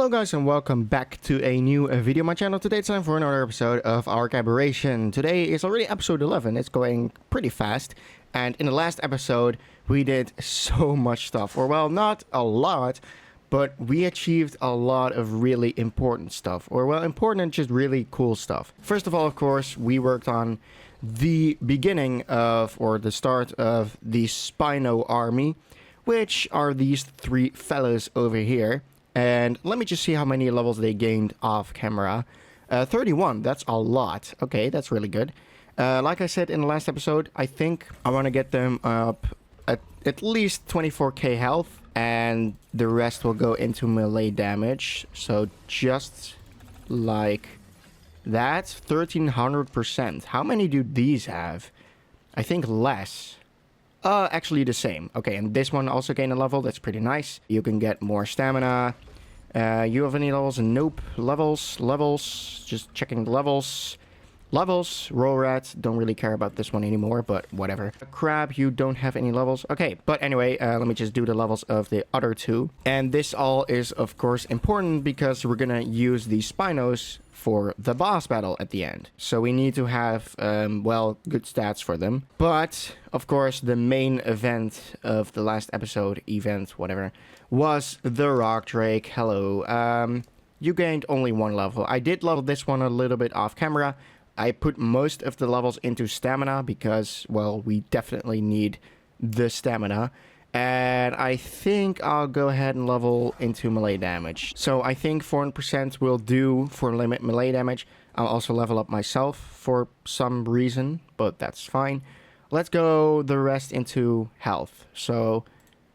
Hello guys and welcome back to a new video on my channel. Today it's time for another episode of ARK Aberration. Today is already episode 11. It's going pretty fast. And in the last episode we did so much stuff. Or well, not a lot, but we achieved a lot of really important stuff. Or well, important and just really cool stuff. First of all, of course, we worked on the beginning of, or the start of the Spino army, which are these three fellows over here. And let me just see how many levels they gained off camera. 31, that's a lot. Okay, that's really good. Like I said in the last episode, I think I want to get them up at least 24k health. And the rest will go into melee damage. So just like that, 1300%. How many do these have? I think less. Actually the same. Okay, and this one also gained a level. That's pretty nice. You can get more stamina. You have any levels? Nope. Levels. Just checking the levels. Roll rat. Don't really care about this one anymore, but whatever. Crab, you don't have any levels. Okay, but anyway, let me just do the levels of the other two. And this all is, of course, important because we're gonna use these Spinos for the boss battle at the end. So we need to have, well, good stats for them. But, of course, the main event of the last episode, whatever, was the Rock Drake. Hello. You gained only one level. I did level this one a little bit off camera. I put most of the levels into stamina because, well, we definitely need the stamina. And I think I'll go ahead and level into melee damage. So I think 400% will do for limit melee damage. I'll also level up myself for some reason, but that's fine. Let's go the rest into health. So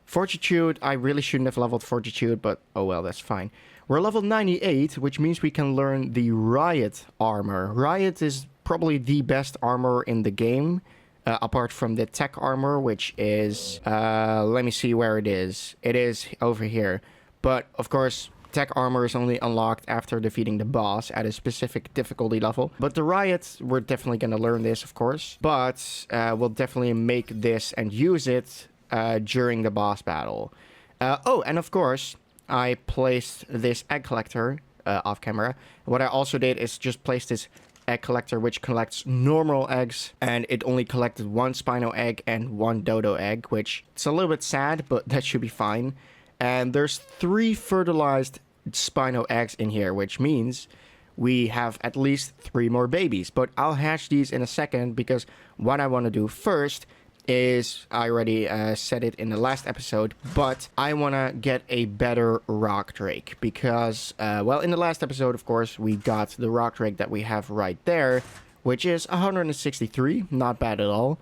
Fortitude, I really shouldn't have leveled Fortitude, but oh well, that's fine. We're level 98, which means we can learn the Riot armor. Riot is probably the best armor in the game. Apart from the tech armor, which is, let me see where it is. It is over here. But, of course, tech armor is only unlocked after defeating the boss at a specific difficulty level. But the Riot, we're definitely going to learn this, of course. But we'll definitely make this and use it during the boss battle. Oh, and of course, I placed this egg collector off camera. What I also did is just place this egg collector which collects normal eggs, and it only collected one Spino egg and one Dodo egg, which it's a little bit sad, but that should be fine. And there's 3 fertilized Spino eggs in here, which means we have at least 3 more babies. But I'll hatch these in a second, because what I want to do first is, I already said it in the last episode, but I want to get a better Rock Drake because, well, in the last episode, of course, we got the Rock Drake that we have right there, which is 163, not bad at all,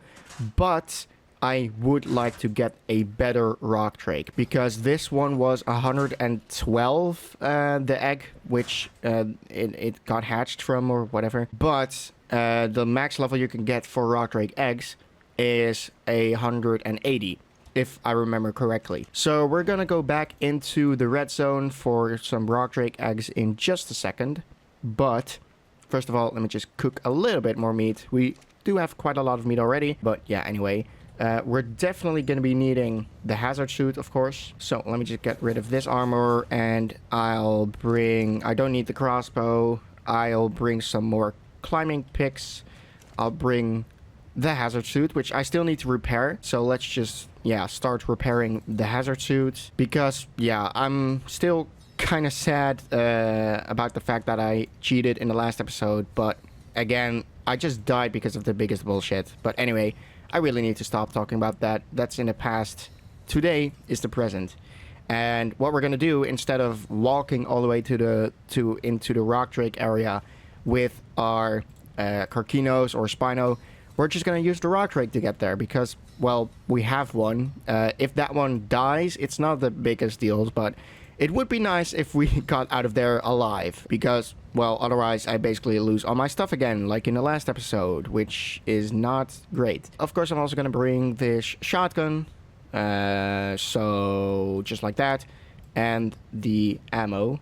but I would like to get a better Rock Drake because this one was 112, the egg, which it got hatched from or whatever, but the max level you can get for Rock Drake eggs is 180, if I remember correctly. So we're gonna go back into the red zone for some Rock Drake eggs in just a second. But first of all, let me just cook a little bit more meat. We do have quite a lot of meat already, but yeah, anyway. We're definitely gonna be needing the hazard suit, of course. So let me just get rid of this armor, and I'll bring... I don't need the crossbow. I'll bring some more climbing picks. I'll bring the hazard suit, which I still need to repair. So let's just, yeah, start repairing the hazard suit. Because, yeah, I'm still kind of sad about the fact that I cheated in the last episode. But, again, I just died because of the biggest bullshit. But anyway, I really need to stop talking about that. That's in the past. Today is the present. And what we're going to do, instead of walking all the way into the Rock Drake area with our Carcinos or Spino, we're just going to use the Rock Drake to get there because, well, we have one. If that one dies, it's not the biggest deal, but it would be nice if we got out of there alive because, well, otherwise I basically lose all my stuff again, like in the last episode, which is not great. Of course, I'm also going to bring this shotgun, so just like that, and the ammo.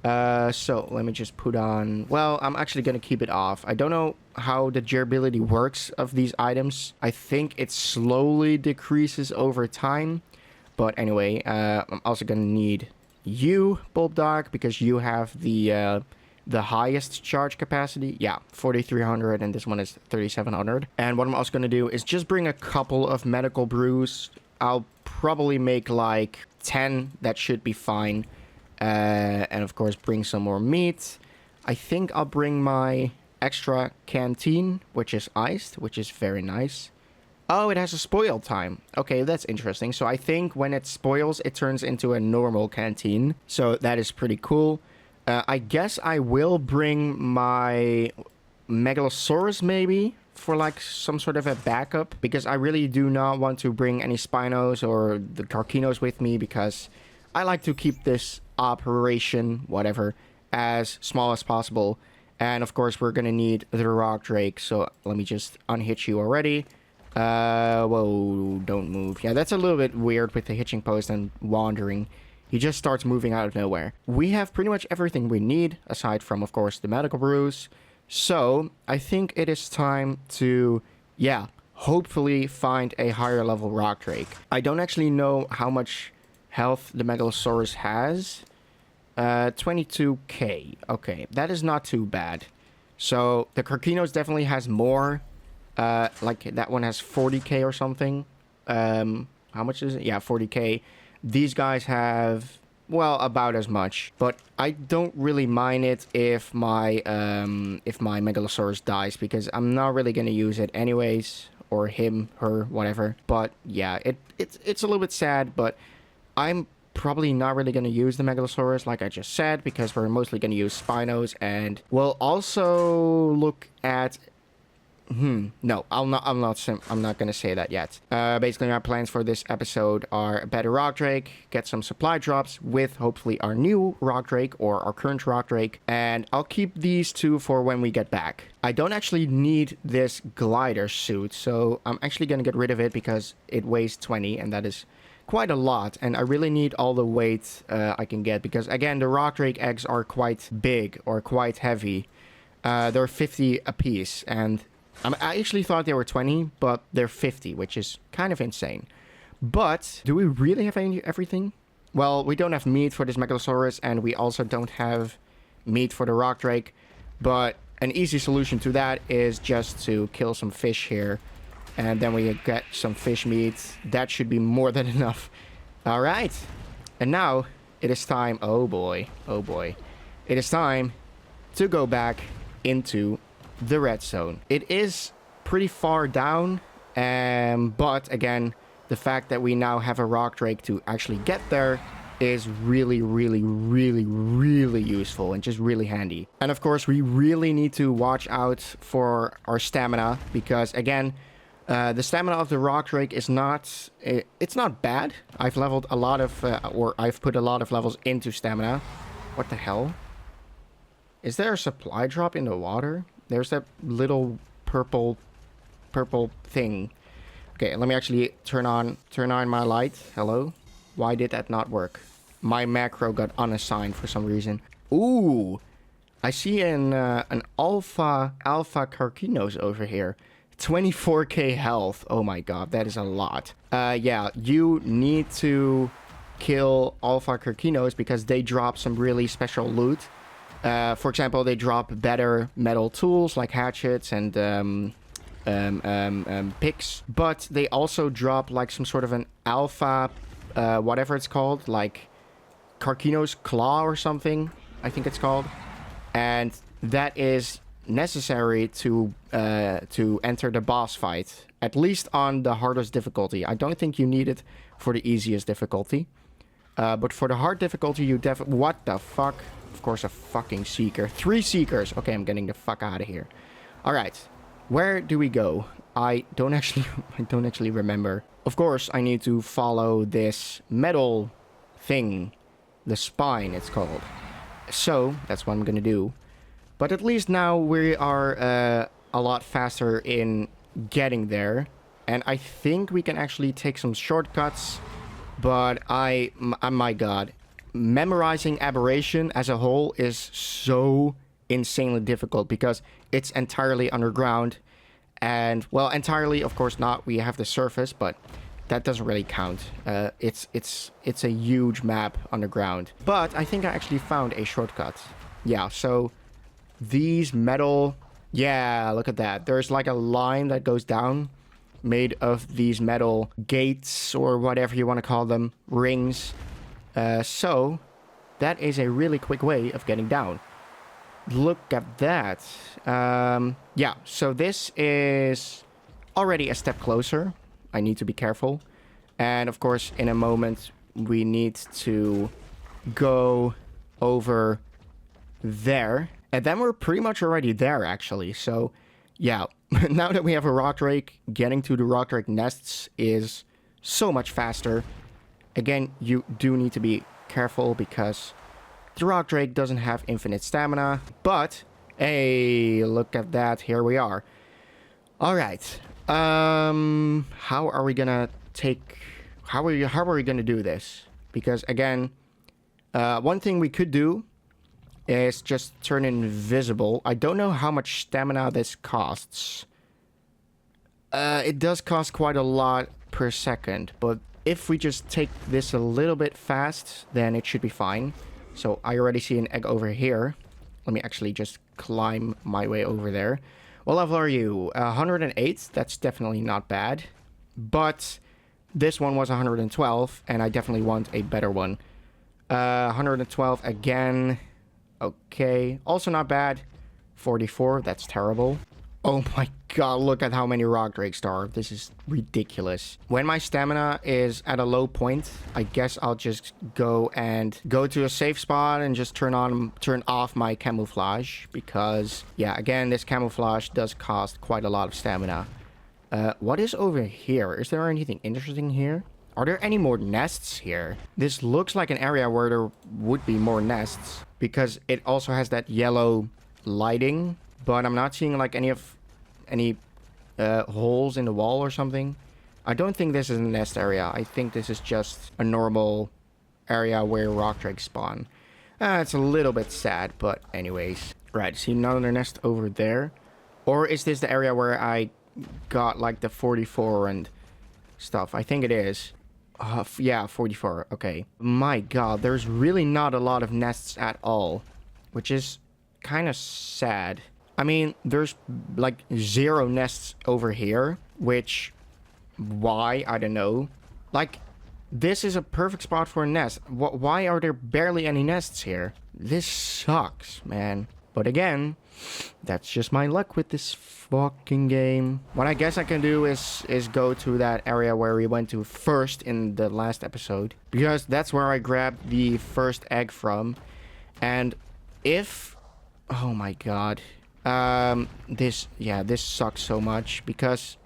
So let me just put on... Well, I'm actually going to keep it off. I don't know how the durability works of these items. I think it slowly decreases over time. But anyway, I'm also going to need you, Bulb Dog, because you have the highest charge capacity. Yeah, 4,300, and this one is 3,700. And what I'm also going to do is just bring a couple of medical brews. I'll probably make like 10. That should be fine. And of course, bring some more meat. I think I'll bring my extra canteen, which is iced, which is very nice. Oh, it has a spoil time. Okay, that's interesting. So I think when it spoils, it turns into a normal canteen. So that is pretty cool. I guess I will bring my Megalosaurus maybe for like some sort of a backup, because I really do not want to bring any Spinos or the Carcinos with me, because I like to keep this operation, whatever, as small as possible. And of course, we're gonna need the Rock Drake. So let me just unhitch you already. Whoa, don't move. Yeah, that's a little bit weird with the hitching post and wandering. He just starts moving out of nowhere. We have pretty much everything we need, aside from, of course, the medical brews. So, I think it is time to, yeah, hopefully find a higher level Rock Drake. I don't actually know how much health the Megalosaurus has. 22k. Okay, that is not too bad. So, the Carcinos definitely has more. Like that one has 40k or something. How much is it? Yeah, 40k. These guys have, well, about as much. But I don't really mind it if my Megalosaurus dies, because I'm not really gonna use it anyways, or him, her, whatever. But yeah, it's a little bit sad, but I'm probably not really gonna use the Megalosaurus, like I just said, because we're mostly gonna use Spinos, and we'll also look at. No, I'm not gonna say that yet. Basically, our plans for this episode are a better Rock Drake, get some supply drops with hopefully our new Rock Drake or our current Rock Drake, and I'll keep these two for when we get back. I don't actually need this glider suit, so I'm actually gonna get rid of it because it weighs 20, and that is quite a lot, and I really need all the weight I can get, because again, the Rock Drake eggs are quite big or quite heavy. They're 50 apiece, and I actually thought they were 20, but they're 50, which is kind of insane. But do we really have everything? Well, we don't have meat for this Megalosaurus, and we also don't have meat for the Rock Drake. But an easy solution to that is just to kill some fish here, and then we get some fish meat. That should be more than enough. All right. And now it is time. Oh boy. Oh boy. It is time to go back into the red zone. It is pretty far down, but again, the fact that we now have a Rock Drake to actually get there is really, really, really, really useful and just really handy. And of course, we really need to watch out for our stamina, because again, the stamina of the Rock Drake is not, it's not bad. I've leveled a lot of, or I've put a lot of levels into stamina. What the hell? Is there a supply drop in the water? There's that little purple thing. Okay, let me actually turn on my light. Hello? Why did that not work? My macro got unassigned for some reason. Ooh, I see an alpha Carcinos over here. 24k health. Oh my god, that is a lot. Yeah, you need to kill alpha Carcinos because they drop some really special loot. For example, they drop better metal tools like hatchets and picks, but they also drop like some sort of an alpha, whatever it's called, like Carcino's Claw or something, I think it's called, and that is necessary to enter the boss fight, at least on the hardest difficulty. I don't think you need it for the easiest difficulty, but for the hard difficulty, you what the fuck? Of course, a fucking seeker. 3 seekers. Okay, I'm getting the fuck out of here. All right, where do we go? I don't actually remember. Of course, I need to follow this metal thing, the spine it's called. So that's what I'm gonna do. But at least now we are a lot faster in getting there, and I think we can actually take some shortcuts. But my god. Memorizing Aberration as a whole is so insanely difficult because it's entirely underground, and well, entirely of course not, we have the surface, but that doesn't really count. It's a huge map underground. But I think I actually found a shortcut. Yeah, so these metal... Yeah, look at that. There's like a line that goes down made of these metal gates or whatever you want to call them, rings. So that is a really quick way of getting down. Look at that. Yeah, so this is already a step closer. I need to be careful. And of course, in a moment, we need to go over there. And then we're pretty much already there, actually. So, yeah, now that we have a rock drake, getting to the rock drake nests is so much faster. Again, you do need to be careful because the rock drake doesn't have infinite stamina. But, hey, look at that. Here we are. All right. How are we gonna take... How are we gonna do this? Because, again, one thing we could do is just turn invisible. I don't know how much stamina this costs. It does cost quite a lot per second, but if we just take this a little bit fast, then it should be fine. So I already see an egg over here. Let me actually just climb my way over there. What level are you? 108. That's definitely not bad. But this one was 112, and I definitely want a better one. 112 again. Okay, also not bad. 44, that's terrible. Oh my god, look at how many rock drakes there are. This is ridiculous. When my stamina is at a low point, I guess I'll just go to a safe spot and just turn off my camouflage. Because, yeah, again, this camouflage does cost quite a lot of stamina. What is over here? Is there anything interesting here? Are there any more nests here? This looks like an area where there would be more nests. Because it also has that yellow lighting. But I'm not seeing like any holes in the wall or something. I don't think this is a nest area. I think this is just a normal area where rock drakes spawn. It's a little bit sad, but anyways. Right, see another nest over there. Or is this the area where I got like the 44 and stuff? I think it is. Yeah, 44. Okay. My god, there's really not a lot of nests at all, which is kind of sad. I mean, there's like 0 nests over here, which, why? I don't know. Like, this is a perfect spot for a nest. Why are there barely any nests here? This sucks, man. But again, that's just my luck with this fucking game. What I guess I can do is go to that area where we went to first in the last episode. Because that's where I grabbed the first egg from. And if... Oh my god. This sucks so much. Because,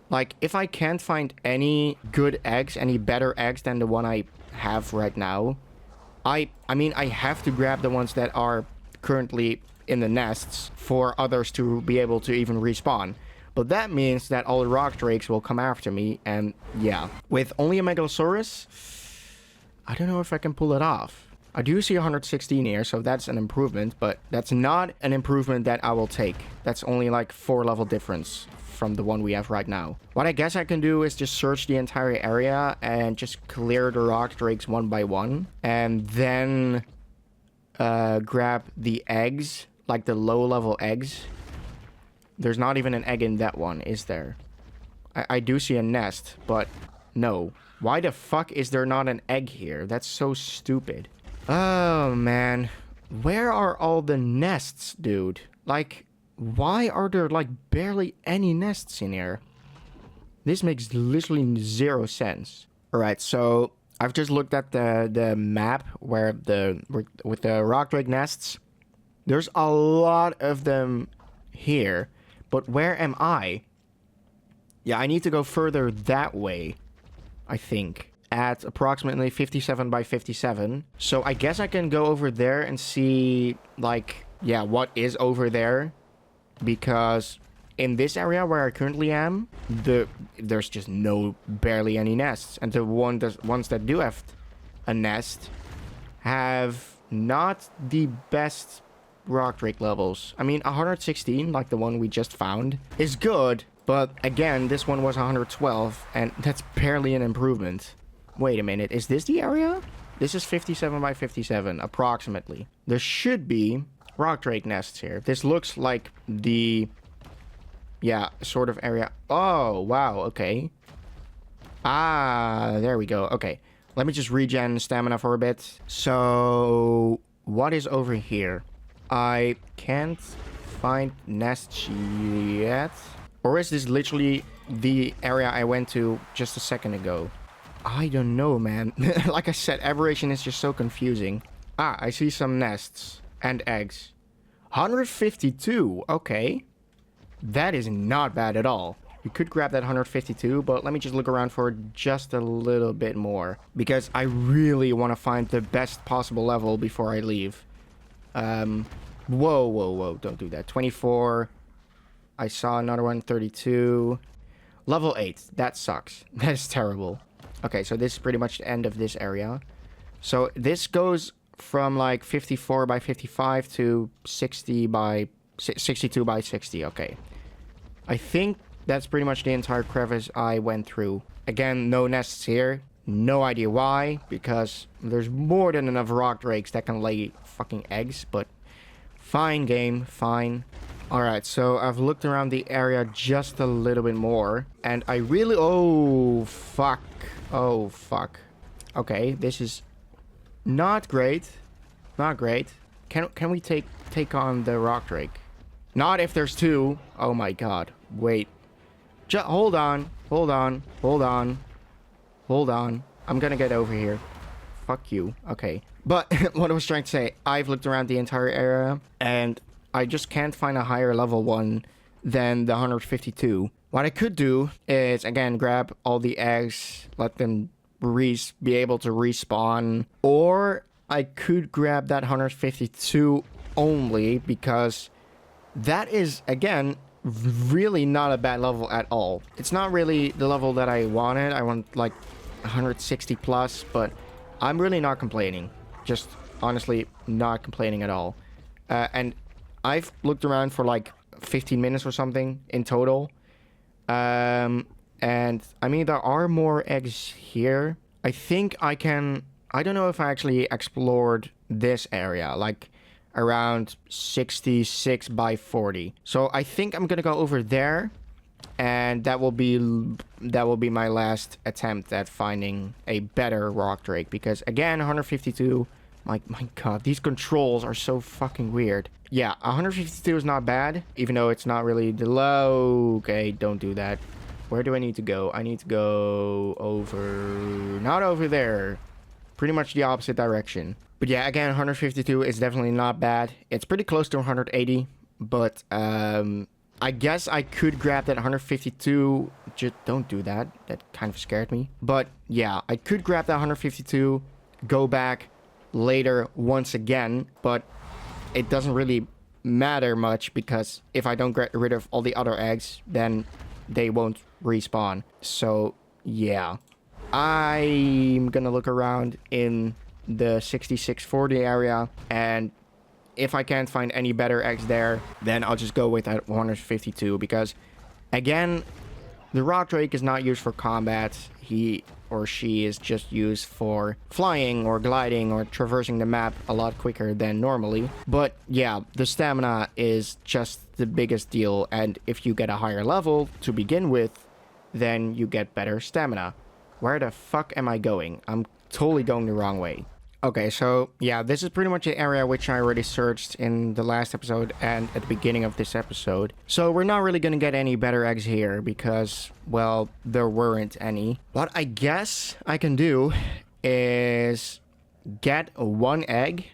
like, if I can't find any good eggs, any better eggs than the one I have right now, I mean, I have to grab the ones that are currently in the nests for others to be able to even respawn. But that means that all the rock drakes will come after me, and yeah. With only a Megalosaurus, I don't know if I can pull it off. I do see 116 here, so that's an improvement, but that's not an improvement that I will take. That's only like 4 level difference from the one we have right now. What I guess I can do is just search the entire area and just clear the rock drakes one by one, and then grab the eggs, like the low level eggs. There's not even an egg in that one, is there? I do see a nest, but no. Why the fuck is there not an egg here? That's so stupid. Oh, man. Where are all the nests, dude? Like, why are there, like, barely any nests in here? This makes literally 0 sense. Alright, so I've just looked at the map where with the rock drake nests. There's a lot of them here. But where am I? Yeah, I need to go further that way, I think. At approximately 57 by 57. So I guess I can go over there and see, like, yeah, what is over there. Because in this area where I currently am, there's just barely any nests. And the ones that do have a nest have not the best rock drake levels. I mean, 116, like the one we just found, is good, But again, this one was 112, and that's barely an improvement. Wait a minute, is this the area? This is 57 by 57, approximately. There should be rock drake nests here. This looks like the... yeah, sort of area. Oh, wow, okay. Ah, there we go. Okay, let me just regen stamina for a bit. So, what is over here? I can't find nests yet. Or is this literally the area I went to just a second ago? I don't know, man. Like I said, Aberration is just so confusing. Ah, I see some nests and eggs. 152, okay. That is not bad at all. We could grab that 152, but let me just look around for just a little bit more. Because I really want to find the best possible level before I leave. Whoa, don't do that. 24. I saw another one, 32. Level 8, that sucks. That is terrible. Okay, so this is pretty much the end of this area. So this goes from like 54 by 55 to 62 by 60, okay. I think that's pretty much the entire crevice I went through. Again, no nests here. No idea why, because there's more than enough rock drakes that can lay fucking eggs, but fine game, fine. Alright, so I've looked around the area just a little bit more, and I really... oh, fuck. Oh, fuck. Okay, this is not great. Not great. Can we take on the rock drake? Not if there's two. Oh my god. Wait. Hold on. Hold on. Hold on. Hold on. I'm gonna get over here. Fuck you. Okay. But what I was trying to say, I've looked around the entire area, and I just can't find a higher level one than the 152. What I could do is, again, grab all the eggs, let them be able to respawn, or I could grab that 152 only, because that is, again, really not a bad level at all. It's not really the level that I wanted. I want like 160 plus, but I'm really not complaining. Just honestly not complaining at all. And I've looked around for like 15 minutes or something in total. And I mean, there are more eggs here. I think I can... I don't know if I actually explored this area, like around 66 by 40. So I think I'm gonna go over there, and that will be my last attempt at finding a better rock drake, because again, 152, my god, these controls are so fucking weird. Yeah, 152 is not bad, even though it's not really the low. Okay, don't do that. Where do I need to go? I need to go over... not over there. Pretty much the opposite direction. But yeah, again, 152 is definitely not bad. It's pretty close to 180, but I guess I could grab that 152. Just don't do that. That kind of scared me. But yeah, I could grab that 152, go back later once again, but it doesn't really matter much, because if I don't get rid of all the other eggs, then they won't respawn. So yeah, I'm gonna look around in the 6640 area, and if I can't find any better eggs there, then I'll just go with that 152, because again, the rock drake is not used for combat. He or she is just used for flying or gliding or traversing the map a lot quicker than normally. But yeah, the stamina is just the biggest deal, and if you get a higher level to begin with, then you get better stamina. Where the fuck am I going? I'm totally going the wrong way. Okay, so yeah, this is pretty much the area which I already searched in the last episode and at the beginning of this episode. So we're not really gonna get any better eggs here because, well, there weren't any. What I guess I can do is get one egg,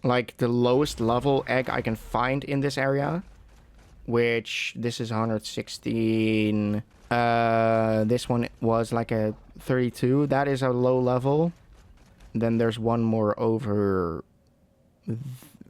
like the lowest level egg I can find in this area, which this is 116. This one was like a 32. That is a low level. Then there's one more over...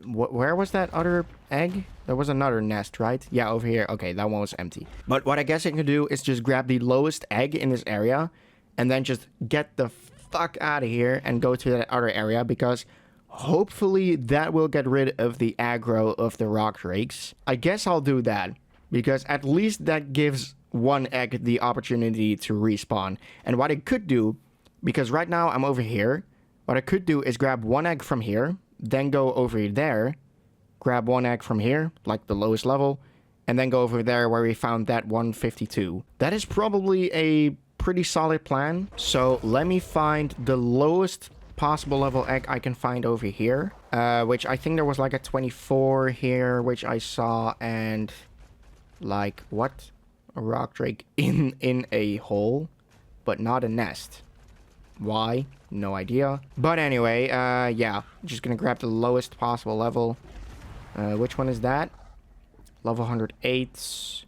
where was that other egg? There was another nest, right? Yeah, over here. Okay, that one was empty. But what I guess I can do is just grab the lowest egg in this area and then just get the fuck out of here and go to that other area, because hopefully that will get rid of the aggro of the rock drakes. I guess I'll do that. because at least that gives one egg the opportunity to respawn. And what I could do, because right now I'm over here, what I could do is grab one egg from here, then go over there, grab one egg from here, like the lowest level, and then go over there where we found that 152. That is probably a pretty solid plan. So let me find the lowest possible level egg I can find over here, which I think there was like a 24 here, which I saw, and like, what? A rock drake in a hole, but not a nest. Why? No idea. But anyway, yeah, just gonna grab the lowest possible level. Which one is that? Level 108,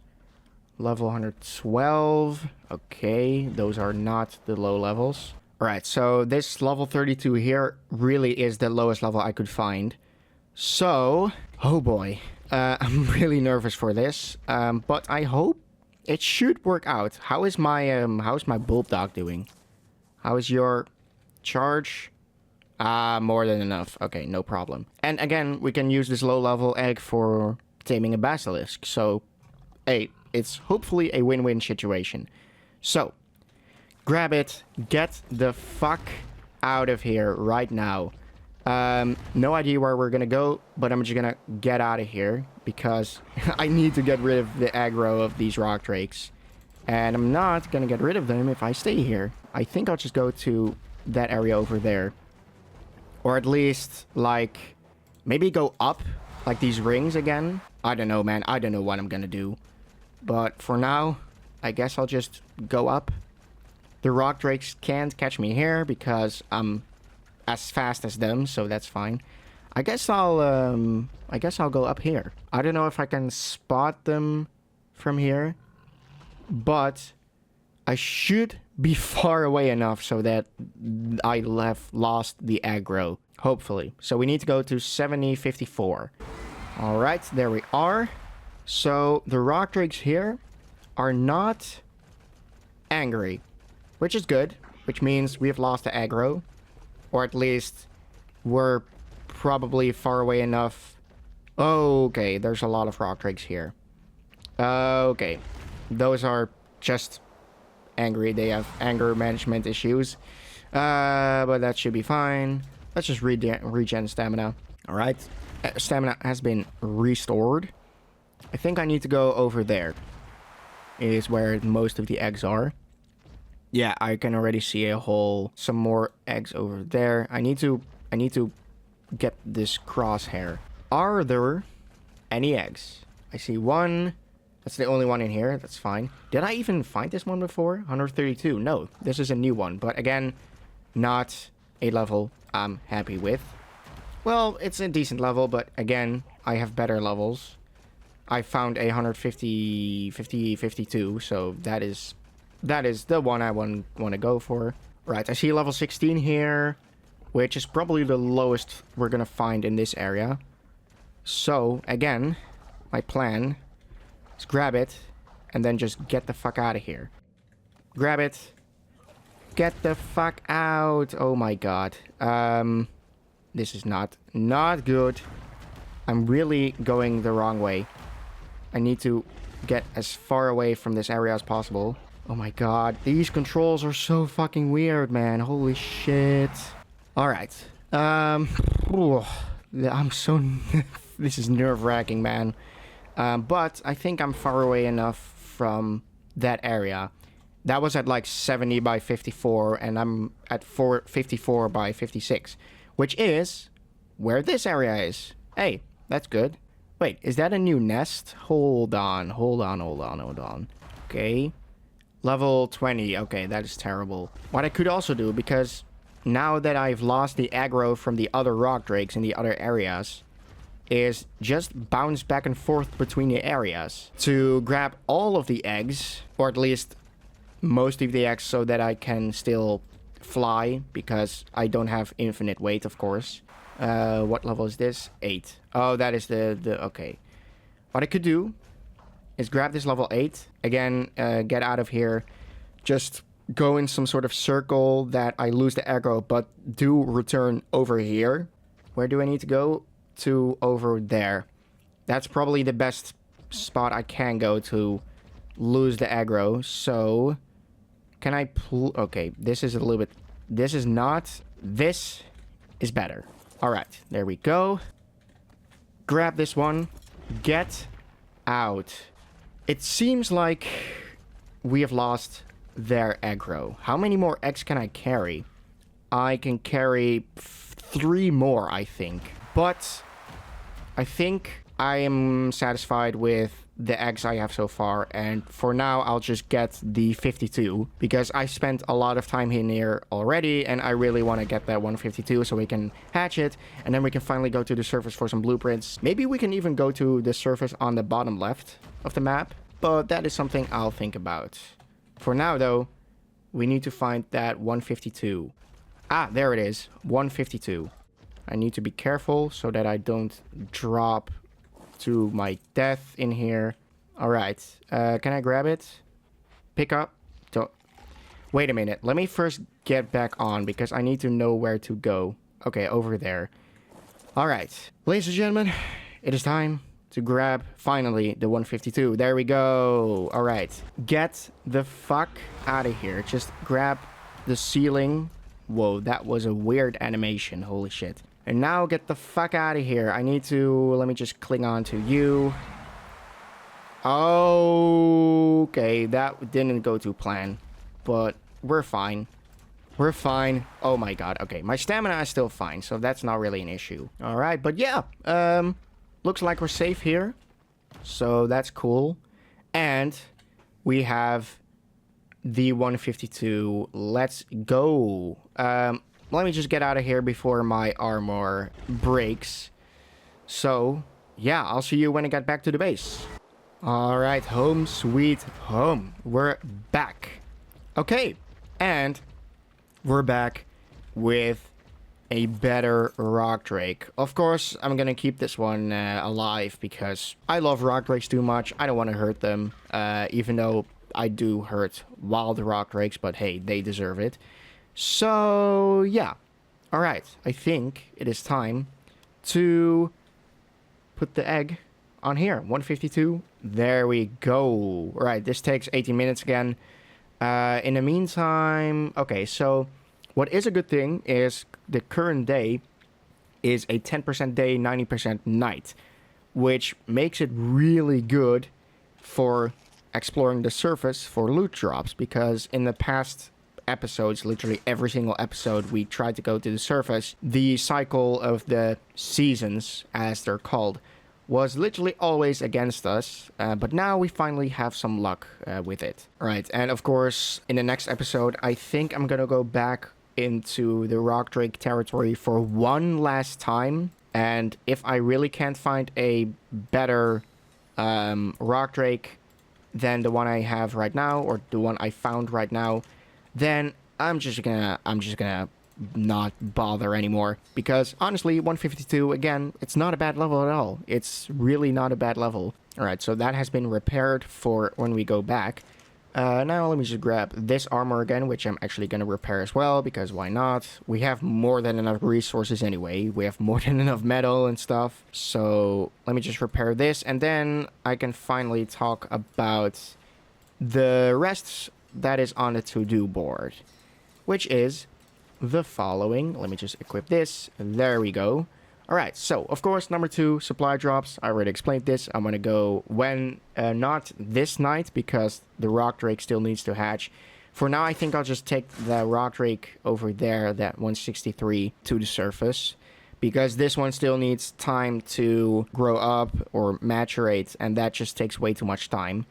level 112. Okay, those are not the low levels. Alright, so this level 32 here really is the lowest level I could find. So, oh boy, I'm really nervous for this, but I hope it should work out. How is my bulldog doing? How is your charge? More than enough. Okay, no problem. And again, we can use this low level egg for taming a basilisk. So, hey, it's hopefully a win-win situation. So, grab it. Get the fuck out of here right now. No idea where we're gonna go, but I'm just gonna get out of here because I need to get rid of the aggro of these rock drakes. And I'm not gonna get rid of them if I stay here. I think I'll just go to that area over there. Or at least, like, maybe go up, like these rings again. I don't know, man. I don't know what I'm gonna do. But for now, I guess I'll just go up. The rock drakes can't catch me here because I'm as fast as them, so that's fine. I guess I'll go up here. I don't know if I can spot them from here, but I should be far away enough so that I have lost the aggro, hopefully. So we need to go to 7054. All right, there we are. So the rock drakes here are not angry, which is good, which means we have lost the aggro, or at least we're probably far away enough. Okay, there's a lot of rock drakes here. Okay, those are just angry. They have anger management issues, but that should be fine. Let's just regen stamina. All right, stamina has been restored. I think I need to go over there. It is where most of the eggs are. Yeah, I can already see some more eggs over there. I need to get this crosshair. Are there any eggs? I see one. That's the only one in here. That's fine. Did I even find this one before? 132. No, this is a new one. But again, not a level I'm happy with. Well, it's a decent level, but again, I have better levels. I found a 52, so that is the one I want to go for. Right, I see level 16 here, which is probably the lowest we're gonna find in this area. So, again, my plan is grab it, and then just get the fuck out of here. Grab it. Get the fuck out. Oh my god. This is not good. I'm really going the wrong way. I need to get as far away from this area as possible. Oh my god, these controls are so fucking weird, man. Holy shit. Alright. I'm so... This is nerve-wracking, man. But I think I'm far away enough from that area. That was at like 70 by 54, and I'm at 54 by 56. Which is where this area is. Hey, that's good. Wait, is that a new nest? Hold on. Okay. Level 20. Okay, that is terrible. What I could also do, because now that I've lost the aggro from the other rock drakes in the other areas, is just bounce back and forth between the areas to grab all of the eggs, or at least most of the eggs, so that I can still fly, because I don't have infinite weight, of course. What level is this? 8. Oh, that is the okay. What I could do is grab this level 8. Again, get out of here. Just go in some sort of circle that I lose the aggro, but do return over here. Where do I need to go? To over there. That's probably the best spot I can go to lose the aggro. So, can I okay, this is a little bit... This is not... This is better. Alright, there we go. Grab this one. Get out. It seems like we have lost their aggro. How many more eggs can I carry? I can carry 3 more, I think. But I think I am satisfied with the eggs I have so far, and for now I'll just get the 52 because I spent a lot of time in here already and I really want to get that 152 so we can hatch it, and then we can finally go to the surface for some blueprints. Maybe we can even go to the surface on the bottom left of the map, but that is something I'll think about. For now though, we need to find that 152. Ah, there it is, 152. I need to be careful so that I don't drop to my death in here. Alright, can I grab it? Pick up? Wait a minute, let me first get back on because I need to know where to go. Okay, over there. Alright, ladies and gentlemen, it is time to grab, finally, the 152. There we go. Alright, get the fuck out of here. Just grab the ceiling. Whoa, that was a weird animation, holy shit. And now get the fuck out of here. I need to... Let me just cling on to you. Okay, that didn't go to plan. But we're fine. We're fine. Oh my god. Okay, my stamina is still fine, so that's not really an issue. Alright, but yeah. Looks like we're safe here. So that's cool. And we have the 152. Let's go. Let me just get out of here before my armor breaks. So, yeah, I'll see you when I get back to the base. Alright, home sweet home. We're back. Okay, and we're back with a better rock drake. Of course, I'm gonna keep this one alive because I love rock drakes too much. I don't want to hurt them, even though I do hurt wild rock drakes, but hey, they deserve it. So, yeah. Alright, I think it is time to put the egg on here. 152. There we go. Alright, this takes 18 minutes again. In the meantime... Okay, so what is a good thing is the current day is a 10% day, 90% night, which makes it really good for exploring the surface for loot drops, because in the past episodes, literally every single episode, we tried to go to the surface. The cycle of the seasons, as they're called, was literally always against us, but now we finally have some luck with it. Right, and of course, in the next episode, I think I'm gonna go back into the rock drake territory for one last time, and if I really can't find a better rock drake than the one I have right now, or the one I found right now, then I'm just gonna not bother anymore, because honestly 152, again, it's not a bad level at all. It's really not a bad level. Alright, so that has been repaired for when we go back. Now let me just grab this armor again, which I'm actually gonna repair as well, because why not? We have more than enough resources anyway. We have more than enough metal and stuff. So let me just repair this, and then I can finally talk about the rest that is on the to-do board, which is the following. Let me just equip this. There we go. Alright, so of course, number 2, supply drops. I already explained this. I'm gonna go when not this night, because the rock drake still needs to hatch. For now, I think I'll just take the rock drake over there, that 163, to the surface, because this one still needs time to grow up or maturate, and that just takes way too much time.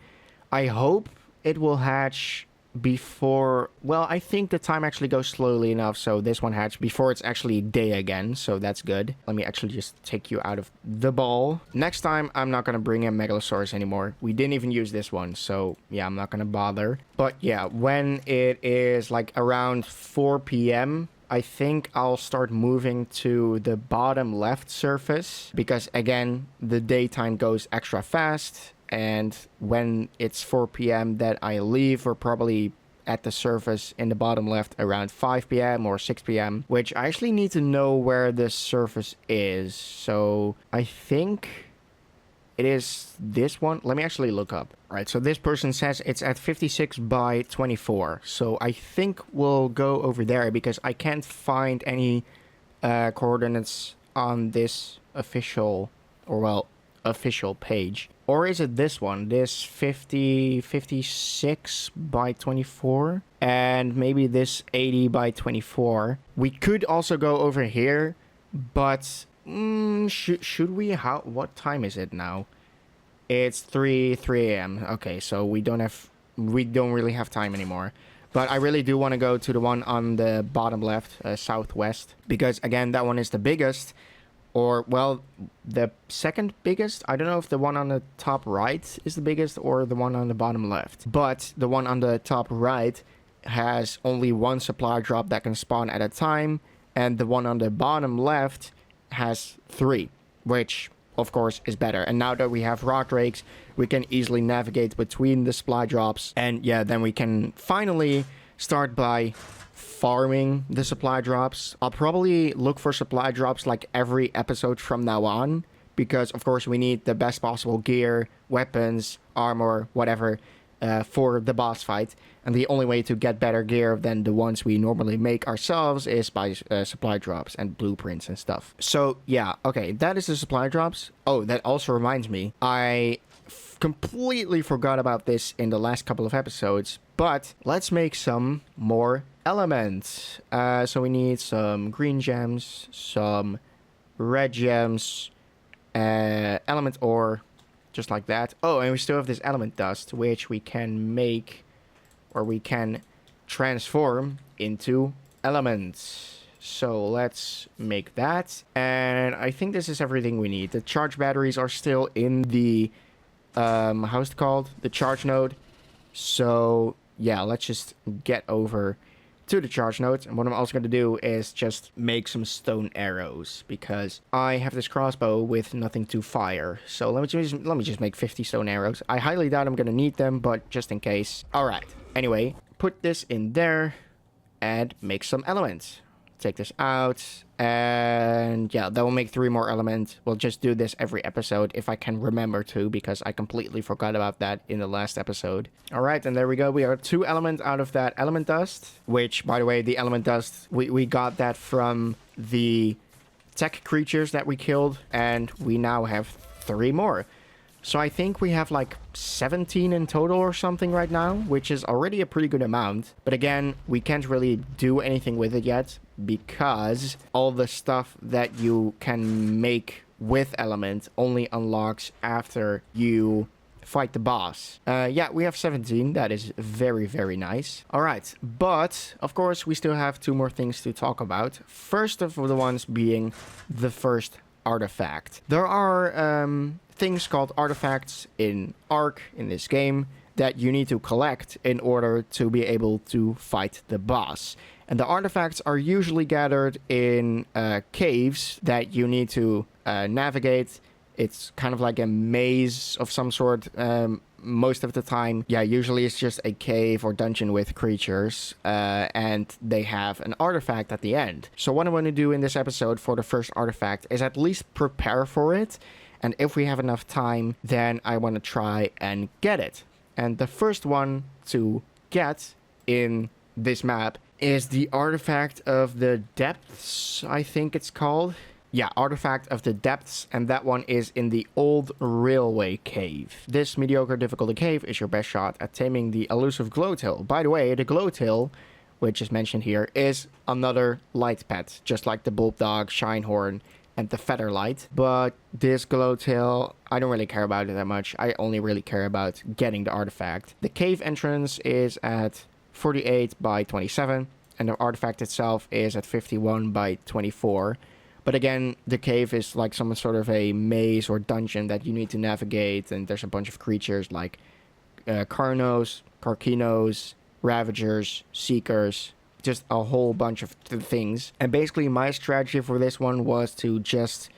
I hope it will hatch before... Well, I think the time actually goes slowly enough, so this one hatched before it's actually day again, so that's good. Let me actually just take you out of the ball. Next time, I'm not gonna bring in Megalosaurus anymore. We didn't even use this one, so yeah, I'm not gonna bother. But yeah, when it is like around 4 p.m., I think I'll start moving to the bottom left surface, because again, the daytime goes extra fast. And when it's 4 p.m. that I leave, we're probably at the surface in the bottom left around 5 p.m. or 6 p.m. Which I actually need to know where the surface is. So I think it is this one. Let me actually look up. All right, so this person says it's at 56 by 24. So I think we'll go over there because I can't find any coordinates on this official, or well, official page. Or is it this one? This 56 by 24? And maybe this 80 by 24. We could also go over here, but should we? What time is it now? It's 3 a.m. Okay, so we don't really have time anymore. But I really do want to go to the one on the bottom left, southwest, because again, that one is the biggest. Or, well, the second biggest. I don't know if the one on the top right is the biggest or the one on the bottom left. But the one on the top right has only one supply drop that can spawn at a time. And the one on the bottom left has 3, which, of course, is better. And now that we have rock drakes, we can easily navigate between the supply drops. And yeah, then we can finally start by farming the supply drops. I'll probably look for supply drops like every episode from now on, because of course we need the best possible gear, weapons, armor, whatever, for the boss fight. And the only way to get better gear than the ones we normally make ourselves is by supply drops and blueprints and stuff. So yeah, okay, that is the supply drops. Oh, that also reminds me, I completely forgot about this in the last couple of episodes, but let's make some more elements. So we need some green gems, some red gems, element ore, just like that. Oh, and we still have this element dust, which we can make, or we can transform into elements. So let's make that. And I think this is everything we need. The charge batteries are still in the, how's it called? The charge node. So yeah, let's just get over to the charge nodes. And what I'm also going to do is just make some stone arrows, because I have this crossbow with nothing to fire. So let me just make 50 stone arrows. I highly doubt I'm going to need them, but just in case. All right. Anyway, put this in there and make some elements. Take this out, and yeah, that will make 3 more elements. We'll just do this every episode if I can remember to, because I completely forgot about that in the last episode. All right, and there we go. We are 2 elements out of that element dust, which, by the way, the element dust, we got that from the tech creatures that we killed, and we now have 3 more. So I think we have like 17 in total or something right now, which is already a pretty good amount. But again, we can't really do anything with it yet, because all the stuff that you can make with element only unlocks after you fight the boss. Yeah, we have 17. That is very, very nice. All right, but of course we still have 2 more things to talk about. First of the ones being the first artifact. There are things called artifacts in ARK in this game that you need to collect in order to be able to fight the boss. And the artifacts are usually gathered in caves that you need to navigate. It's kind of like a maze of some sort most of the time. Yeah, usually it's just a cave or dungeon with creatures, and they have an artifact at the end. So what I want to do in this episode for the first artifact is at least prepare for it. And if we have enough time, then I want to try and get it. And the first one to get in this map is the Artifact of the Depths, I think it's called. Yeah, Artifact of the Depths, and that one is in the Old Railway Cave. This mediocre difficulty cave is your best shot at taming the elusive glowtail. By the way, the glowtail, which is mentioned here, is another light pet, just like the bulbdog, shinehorn, and the featherlight. But this glowtail, I don't really care about it that much. I only really care about getting the artifact. The cave entrance is at 48 by 27, and the artifact itself is at 51 by 24. But again, the cave is like some sort of a maze or dungeon that you need to navigate, and there's a bunch of creatures like Carnos, Carkinos, Ravagers, Seekers, just a whole bunch of things. And basically my strategy for this one was to just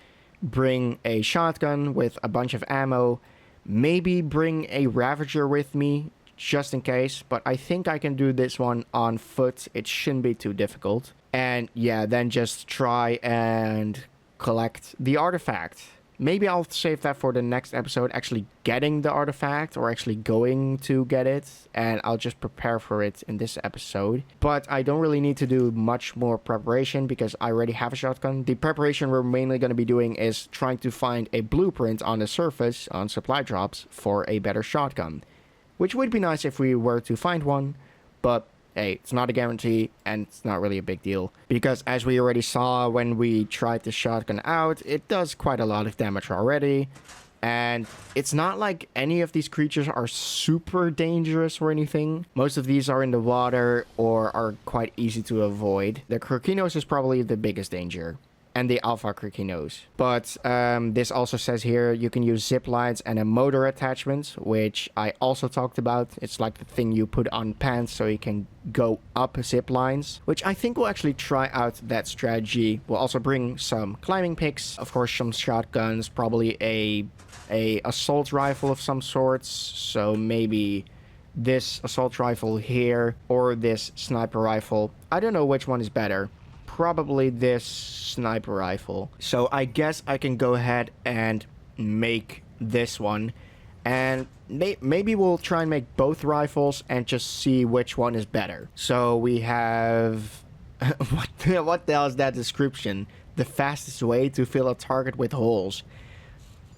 bring a shotgun with a bunch of ammo, maybe bring a Ravager with me just in case, but I think I can do this one on foot. It shouldn't be too difficult. And yeah, then just try and collect the artifact. maybe I'll save that for the next episode, actually getting the artifact or actually going to get it, and I'll just prepare for it in this episode. But I don't really need to do much more preparation because I already have a shotgun. The preparation we're mainly going to be doing is trying to find a blueprint on the surface on supply drops for a better shotgun, which would be nice if we were to find one, but hey, it's not a guarantee, and it's not really a big deal. Because as we already saw when we tried the shotgun out, it does quite a lot of damage already. And it's not like any of these creatures are super dangerous or anything. Most of these are in the water or are quite easy to avoid. The Crokinos is probably the biggest danger. And the Alpha Crokinos. But this also says here you can use zip lines and a motor attachment, which I also talked about. It's like the thing you put on pants so you can go up zip lines, which I think we'll actually try out that strategy. We'll also bring some climbing picks, of course some shotguns, probably a assault rifle of some sorts. So maybe this assault rifle here or this sniper rifle. I don't know which one is better. Probably this sniper rifle. So I guess I can go ahead and make this one, and maybe we'll try and make both rifles and just see which one is better. So we have what the hell is that description? The fastest way to fill a target with holes.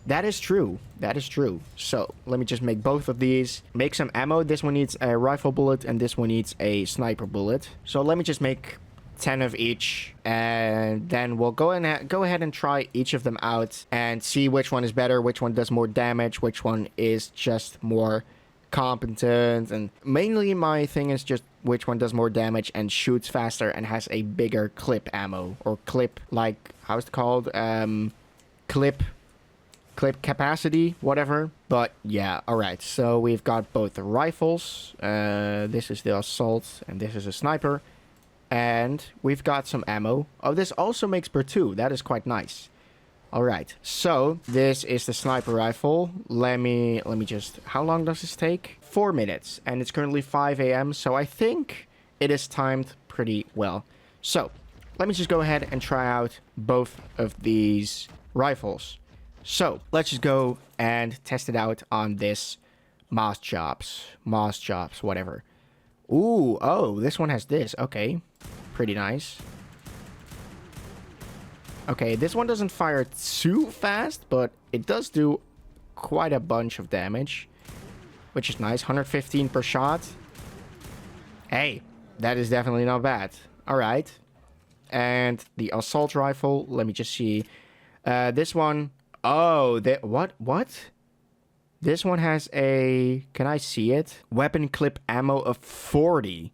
That is true. That is true. So let me just make both of these. Make some ammo. This one needs a rifle bullet and this one needs a sniper bullet. So let me just make 10 of each, and then we'll go ahead and try each of them out and see which one is better, which one does more damage, which one is just more competent. And mainly my thing is just which one does more damage and shoots faster and has a bigger clip ammo, or clip, like, how's it called, clip capacity, whatever. But yeah, all right, so we've got both the rifles. This is the assault and this is a sniper. And we've got some ammo. Oh, this also makes per 2. That is quite nice. All right. So this is the sniper rifle. Let me just... How long does this take? 4 minutes. And it's currently 5 a.m. So I think it is timed pretty well. So let me just go ahead and try out both of these rifles. So let's just go and test it out on this Moss Chops, whatever. Ooh, oh, this one has this. Okay. Pretty nice. Okay, this one doesn't fire too fast, but it does do quite a bunch of damage, which is nice. 115 per shot. Hey, that is definitely not bad. All right. And the assault rifle, let me just see. This one, oh, what? This one has a, can I see it? Weapon clip ammo of 40.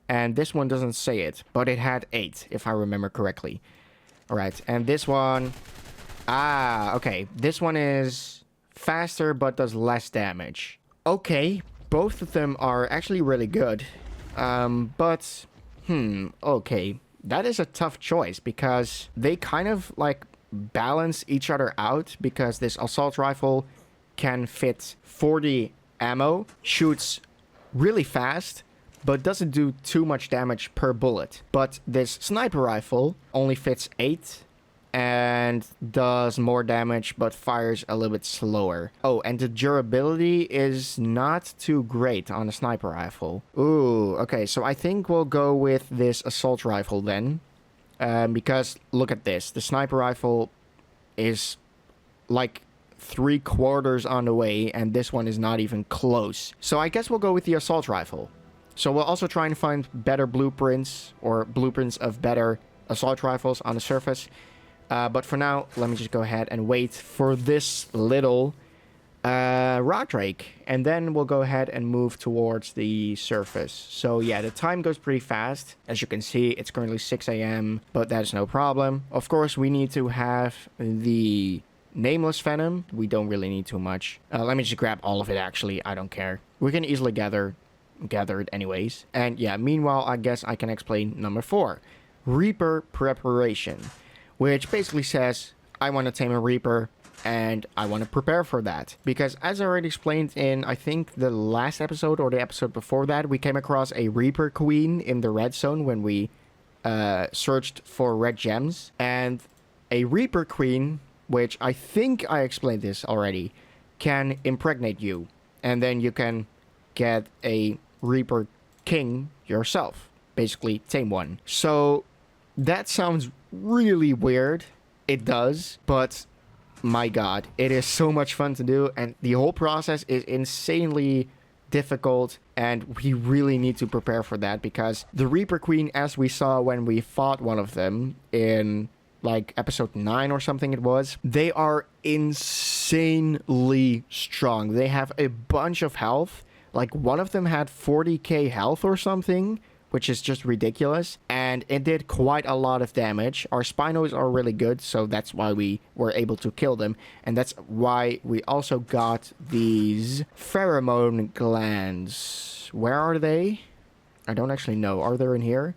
And this one doesn't say it, but it had 8, if I remember correctly. All right, and this one, okay. This one is faster, but does less damage. Okay, both of them are actually really good. But, okay. That is a tough choice because they kind of, like, balance each other out, because this assault rifle can fit 40 ammo, shoots really fast, but doesn't do too much damage per bullet. But this sniper rifle only fits 8 and does more damage, but fires a little bit slower. Oh, and the durability is not too great on a sniper rifle. Ooh, okay, so I think we'll go with this assault rifle then. Because, look at this. The sniper rifle is like 3/4 on the way, and this one is not even close. So I guess we'll go with the assault rifle. So we'll also try and find better blueprints, or blueprints of better assault rifles on the surface. But for now, let me just go ahead and wait for this little rock drake. And then we'll go ahead and move towards the surface. So yeah, the time goes pretty fast. As you can see, it's currently 6 a.m., but that is no problem. Of course, we need to have the nameless venom. We don't really need too much. Let me just grab all of it, actually. I don't care. We can easily gather it anyways. And yeah, meanwhile, I guess I can explain number 4. Reaper preparation. Which basically says, I want to tame a Reaper, and I want to prepare for that. Because as I already explained in, I think, the last episode or the episode before that, we came across a Reaper Queen in the red zone when we searched for red gems. And a Reaper Queen which I think I explained this already, can impregnate you. And then you can get a Reaper King yourself. Basically, tame one. So that sounds really weird. It does, but my god, it is so much fun to do, and the whole process is insanely difficult, and we really need to prepare for that, because the Reaper Queen, as we saw when we fought one of them in like episode 9 or something it was, they are insanely strong. They have a bunch of health. Like one of them had 40k health or something, which is just ridiculous, and it did quite a lot of damage. Our Spinos are really good, so that's why we were able to kill them, and that's why we also got these pheromone glands. Where are they? I don't actually know. Are they in here?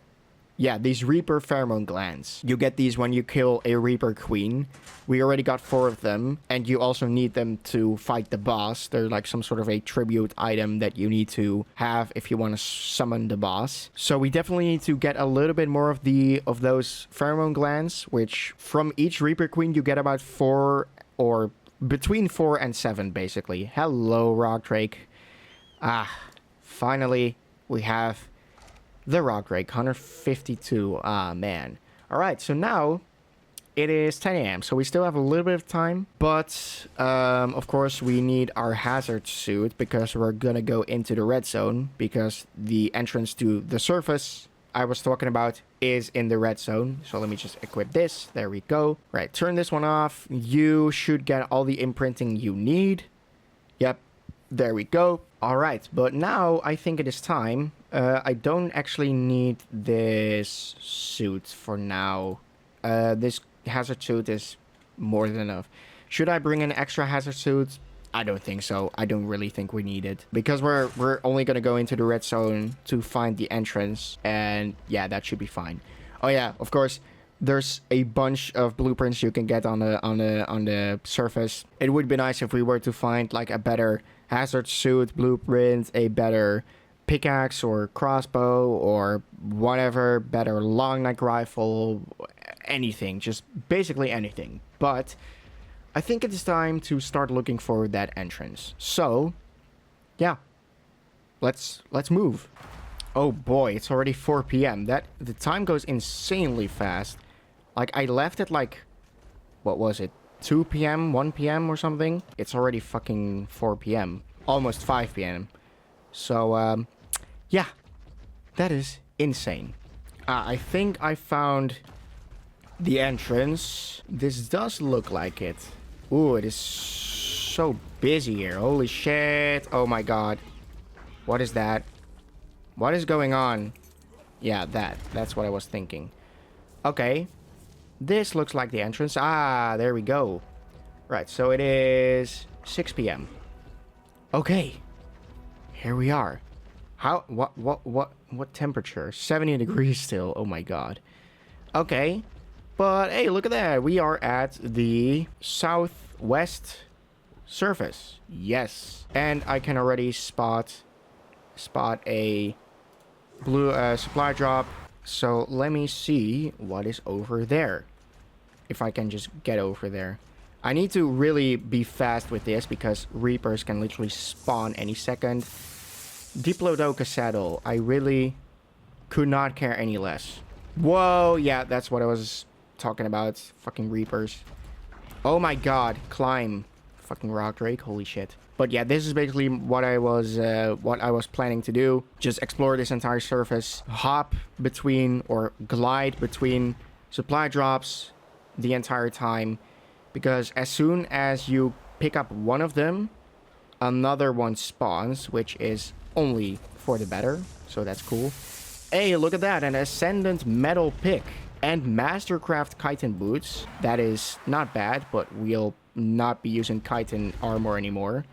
Yeah, these Reaper pheromone glands. You get these when you kill a Reaper Queen. We already got 4 of them, and you also need them to fight the boss. They're like some sort of a tribute item that you need to have if you want to summon the boss. So we definitely need to get a little bit more of those pheromone glands, which from each Reaper Queen you get about 4, or between 4 and 7 basically. Hello, Rock Drake. Finally we have the Rock Drake, 152. Man. Alright, so now it is 10 a.m. So we still have a little bit of time. But, of course, we need our hazard suit because we're gonna go into the red zone. Because the entrance to the surface I was talking about is in the red zone. So let me just equip this. There we go. Right, turn this one off. You should get all the imprinting you need. Yep, there we go. Alright, but now I think it is time. I don't actually need this suit for now. This hazard suit is more than enough. Should I bring an extra hazard suit? I don't think so. I don't really think we need it. Because we're only going to go into the red zone to find the entrance. And yeah, that should be fine. Oh yeah, of course, there's a bunch of blueprints you can get on the surface. It would be nice if we were to find like a better hazard suit blueprint, a better pickaxe or crossbow or whatever, better long neck rifle, anything, just basically anything. But I think it is time to start looking for that entrance. So yeah, let's move. Oh boy, it's already 4 p.m. The time goes insanely fast. Like I left at like, what was it, 2 p.m., 1 p.m. or something? It's already fucking 4 p.m. Almost 5 p.m. So yeah, that is insane. I think I found the entrance. This does look like it. Ooh, it is so busy here. Holy shit. Oh my god. What is that? What is going on? Yeah, that's what I was thinking. Okay. This looks like the entrance. Ah, there we go. Right, so it is 6 p.m. Okay. Here we are. What temperature? 70 degrees still. Oh my god. Okay. But hey, look at that. We are at the southwest surface. Yes. And I can already spot a blue supply drop. So let me see what is over there. If I can just get over there. I need to really be fast with this because Reapers can literally spawn any second. Diplodocus saddle. I really could not care any less. Whoa, yeah, that's what I was talking about. Fucking Reapers. Oh my god, climb. Fucking Rock Drake, holy shit. But yeah, this is basically what I was planning to do. Just explore this entire surface, hop between or glide between supply drops the entire time, because as soon as you pick up one of them, another one spawns, which is only for the better, so that's cool. Hey, look at that, an Ascendant metal pick and Mastercraft chitin boots. That is not bad, but we'll not be using chitin armor anymore.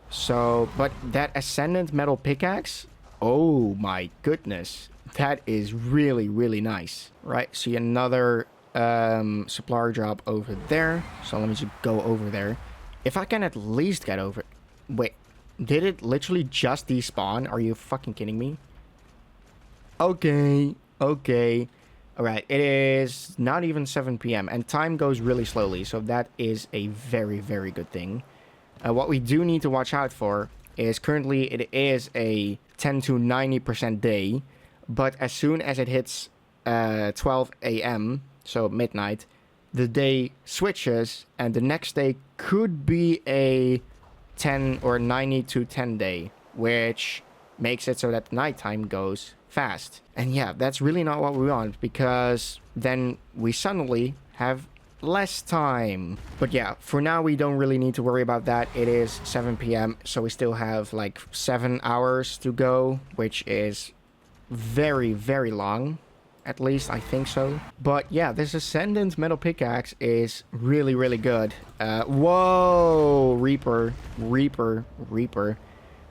So, but that Ascendant metal pickaxe, oh my goodness, that is really, really nice. Right, see another supplier drop over there, so let me just go over there. If I can at least get over. Wait, did it literally just despawn? Are you fucking kidding me? Okay. Alright, it is not even 7 p.m. and time goes really slowly, so that is a very, very good thing. What we do need to watch out for is currently it is a 10 to 90% day, but as soon as it hits 12 a.m., so midnight, the day switches and the next day could be a 10 or 90 to 10 day, which makes it so that nighttime goes fast. And yeah, that's really not what we want, because then we suddenly have less time. But yeah, for now we don't really need to worry about that. It is 7 p.m. so we still have like 7 hours to go, which is very, very long. At least I think so. But yeah, this Ascendant metal pickaxe is really, really good. Whoa, Reaper.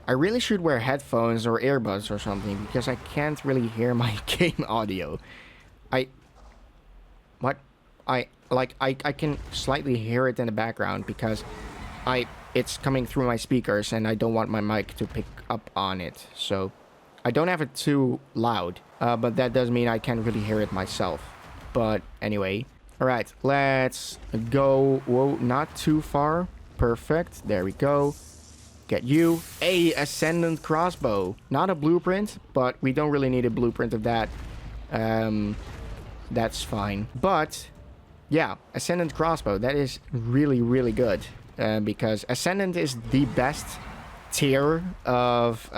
I really should wear headphones or earbuds or something, because I can't really hear my game audio. I can slightly hear it in the background because it's coming through my speakers and I don't want my mic to pick up on it. So I don't have it too loud, but that does mean I can't really hear it myself. But anyway, all right, let's go. Whoa, not too far. Perfect. There we go. Get you a Ascendant crossbow. Not a blueprint, but we don't really need a blueprint of that. That's fine. But yeah, Ascendant crossbow, that is really, really good, because Ascendant is the best tier of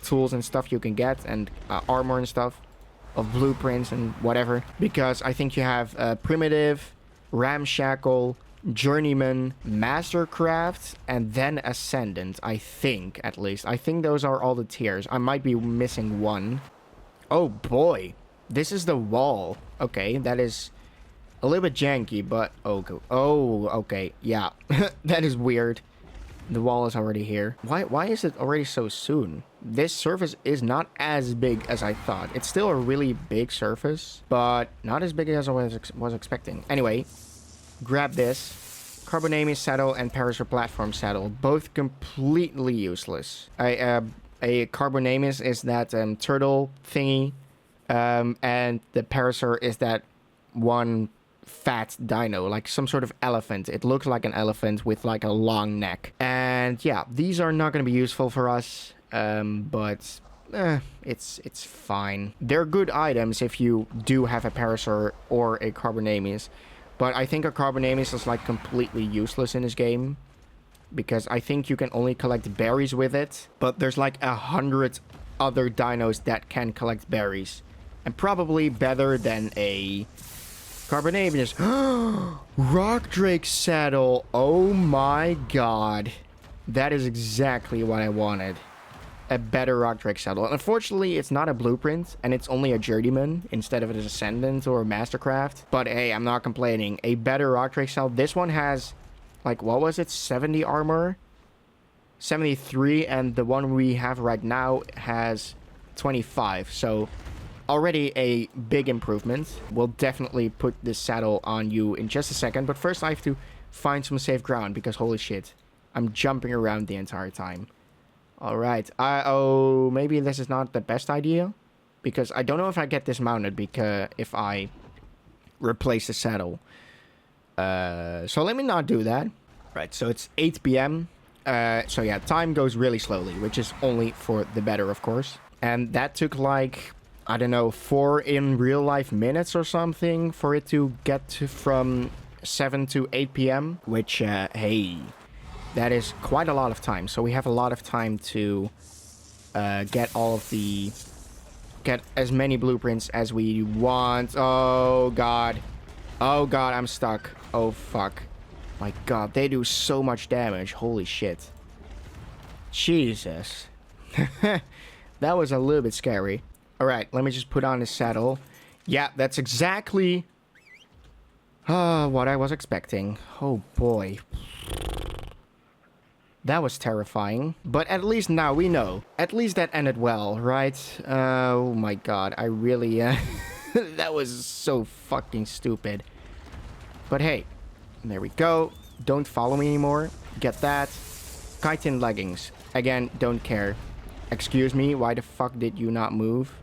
tools and stuff you can get, and armor and stuff, of blueprints and whatever, because I think you have primitive, ramshackle, journeyman, mastercraft, and then Ascendant. I think, at least I think those are all the tiers. I might be missing one. Oh boy, this is the wall. Okay, that is a little bit janky, but okay, yeah. That is weird. The wall is already here. Why is it already so soon? This surface is not as big as I thought. It's still a really big surface, but not as big as I was expecting. Anyway, grab this. Carbonaceous saddle and Parasaur platform saddle. Both completely useless. A Carbonaceous is that turtle thingy. And the Parasaur is that one fat dino, like some sort of elephant. It looks like an elephant with like a long neck. And yeah, these are not going to be useful for us, but it's fine. They're good items if you do have a Parasaur or a Carbonaceous, but I think a Carbonaceous is like completely useless in this game, because I think you can only collect berries with it, but there's like 100 other dinos that can collect berries, and probably better than a Carbonaceous. Rock Drake saddle. Oh my god. That is exactly what I wanted. A better Rock Drake saddle. Unfortunately, it's not a blueprint, and it's only a journeyman instead of an Ascendant or a Mastercraft. But hey, I'm not complaining. A better Rock Drake saddle. This one has, like, what was it? 70 armor? 73, and the one we have right now has 25. So already a big improvement. We'll definitely put this saddle on you in just a second, but first I have to find some safe ground, because holy shit, I'm jumping around the entire time. Alright, maybe this is not the best idea, because I don't know if I get dismounted because if I replace the saddle. So let me not do that. Right, so it's 8 p.m. So yeah, time goes really slowly, which is only for the better, of course. And that took like, I don't know, 4 in real life minutes or something for it to get to from 7 to 8 p.m. Which, hey, that is quite a lot of time. So we have a lot of time to get as many blueprints as we want. Oh god. Oh god, I'm stuck. Oh fuck. My god, they do so much damage. Holy shit. Jesus. That was a little bit scary. Alright, let me just put on this saddle. Yeah, that's exactly what I was expecting. Oh boy. That was terrifying. But at least now we know. At least that ended well, right? Oh my god, I really... that was so fucking stupid. But hey, there we go. Don't follow me anymore. Get that. Chitin leggings. Again, don't care. Excuse me, why the fuck did you not move?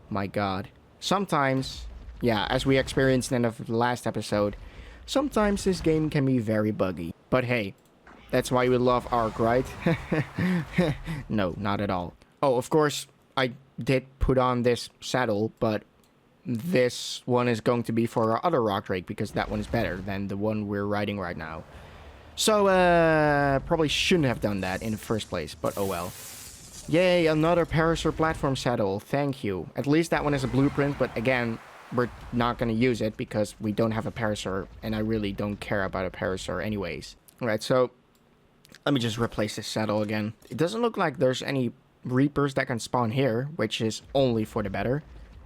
My god. sometimes, yeah, as we experienced in the last episode, sometimes this game can be very buggy. But hey, that's why we love ARK, right? No, not at all. Oh, of course, I did put on this saddle, but this one is going to be for our other rock drake because that one is better than the one we're riding right now. So, probably shouldn't have done that in the first place, but oh well. Yay, another Parasaur platform saddle. Thank you. At least that one is a blueprint, but again, we're not going to use it because we don't have a Parasaur, and I really don't care about a Parasaur anyways. Alright, so let me just replace this saddle again. It doesn't look like there's any Reapers that can spawn here, which is only for the better.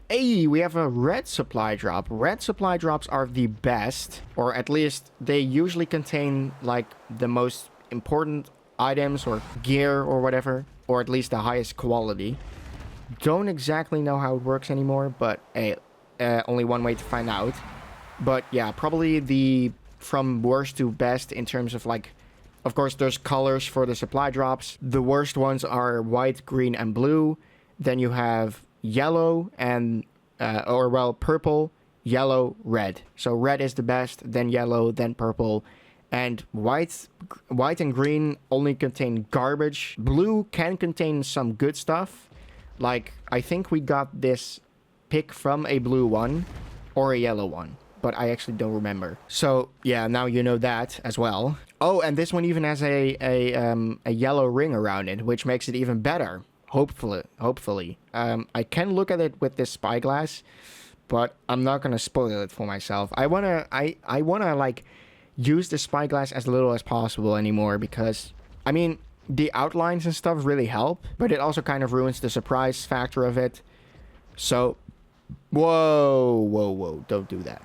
Hey, we have a red supply drop. Red supply drops are the best, or at least they usually contain like the most important items or gear or whatever, or at least the highest quality. Don't exactly know how it works anymore, but hey, only one way to find out. But yeah, probably the from worst to best in terms of like, of course there's colors for the supply drops. The worst ones are white, green, and blue. Then you have yellow and purple, yellow, red. So red is the best, then yellow, then purple, and white and green only contain garbage. Blue can contain some good stuff, like I think we got this pick from a blue one or a yellow one, but I actually don't remember. So yeah, now you know that as well. Oh, and this one even has a yellow ring around it, which makes it even better. Hopefully. I can look at it with this spyglass, but I'm not gonna spoil it for myself. I wanna like use the spyglass as little as possible anymore because, I mean, the outlines and stuff really help, but it also kind of ruins the surprise factor of it. So, whoa, don't do that.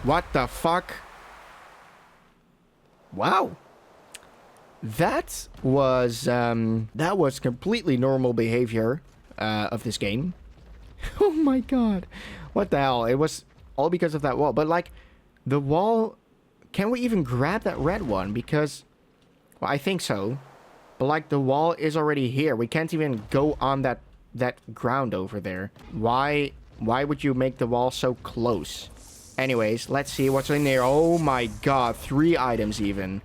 What the fuck? Wow. That was completely normal behavior of this game. Oh my god. What the hell? It was all because of that wall. But like, the wall, can we even grab that red one? Because, well, I think so. But like, the wall is already here. We can't even go on that ground over there. Why would you make the wall so close? Anyways, let's see what's in there. Oh my god, 3 items even.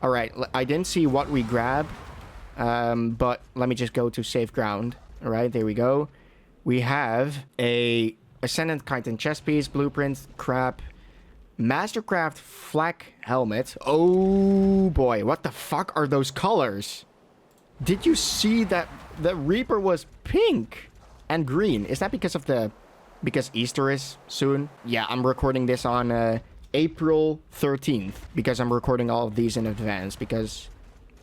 Alright, I didn't see what we grab, but let me just go to safe ground. Alright, there we go. We have a Ascendant Chitin chest piece, blueprint, crap, Mastercraft flak helmet. Oh boy, what the fuck are those colors? Did you see that the Reaper was pink and green? Is that because Easter is soon? Yeah, I'm recording this on April 13th because I'm recording all of these in advance because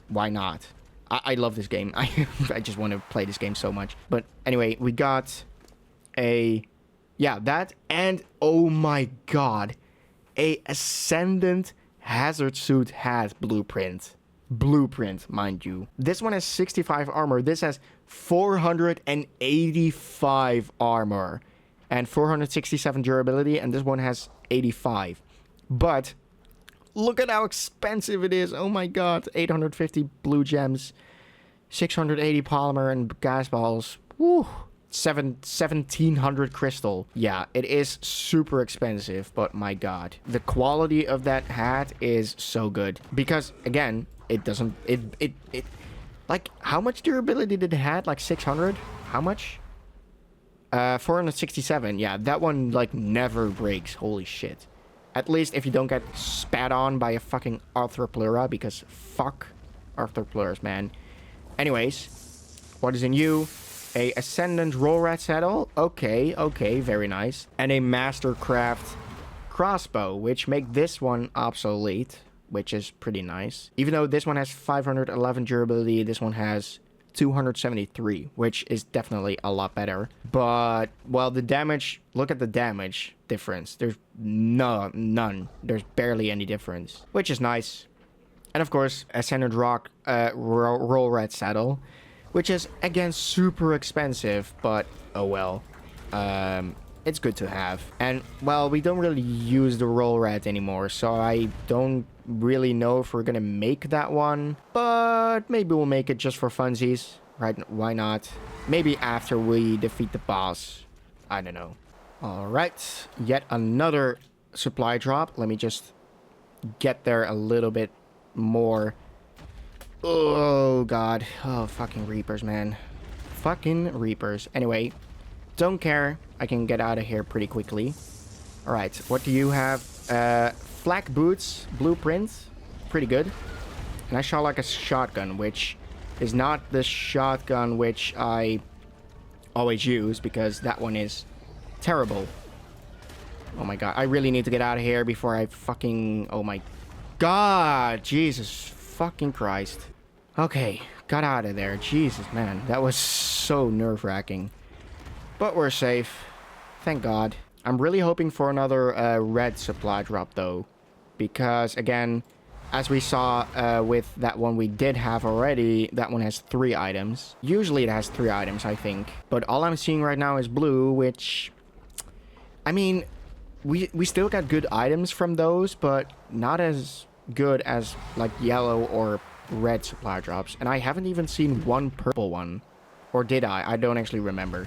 why not? I love this game. I just want to play this game so much. But anyway, we got that, and oh my god, a Ascendant Hazard Suit hat blueprint, mind you. This one has 65 armor. This has 485 armor and 467 durability, and this one has 85. But look at how expensive it is. Oh my god. 850 blue gems, 680 polymer and gas balls. Woo. 1700 crystal. Yeah, it is super expensive, but my god. The quality of that hat is so good. Because, again, it doesn't... It like, how much durability did it have? Like 600? How much? 467. Yeah, that one, like, never breaks. Holy shit. At least if you don't get spat on by a fucking Arthropleura, because fuck Arthropleurus, man. Anyways, what is in you? A Ascendant Roll Rat saddle. Okay, very nice. And a Mastercraft crossbow, which make this one obsolete, which is pretty nice. Even though this one has 511 durability, this one has 273, which is definitely a lot better. But, well, the damage, look at the damage difference. There's none. There's barely any difference, which is nice. And of course, Ascendant Roll Rat saddle, which is, again, super expensive, but oh well. It's good to have. And, well, we don't really use the Roll Rat anymore, so I don't really know if we're gonna make that one. But maybe we'll make it just for funsies, right? Why not? Maybe after we defeat the boss. I don't know. All right, yet another supply drop. Let me just get there a little bit more. Oh god. Oh, fucking reapers, man. Fucking reapers. Anyway, don't care. I can get out of here pretty quickly. All right, what do you have? Flak boots, blueprint. Pretty good. And I shot like a shotgun, which is not the shotgun which I always use, because that one is terrible. Oh my god, I really need to get out of here before I fucking... Oh my god, Jesus fucking Christ. Okay, got out of there. Jesus, man, that was so nerve-wracking. But we're safe. Thank God. I'm really hoping for another red supply drop, though. Because, again, as we saw with that one we did have already, that one has 3 items. Usually it has 3 items, I think. But all I'm seeing right now is blue, which... I mean, we still got good items from those, but not as good as, like, yellow or red supply drops. And I haven't even seen one purple one. Or did I? I don't actually remember.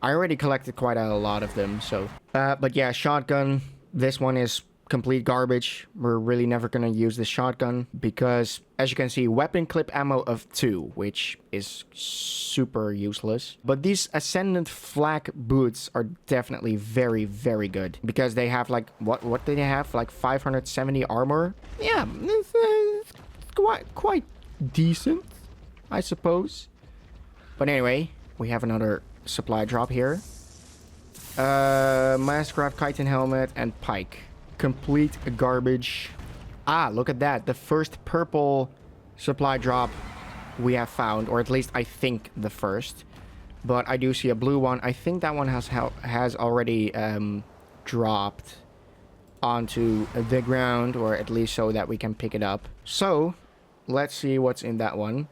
I already collected quite a lot of them, so... but yeah, shotgun. This one is complete garbage. We're really never gonna use the shotgun because, as you can see, weapon clip ammo of 2, which is super useless. But these Ascendant flak boots are definitely very, very good because they have like what do they have? Like 570 armor. Yeah, it's quite decent, I suppose. But anyway, we have another supply drop here. Maskcraft, chitin helmet, and pike. Complete garbage. Ah, look at that. The first purple supply drop we have found, or at least I think the first. But I do see a blue one. I think that one has already dropped onto the ground, or at least so that we can pick it up. So, let's see what's in that one.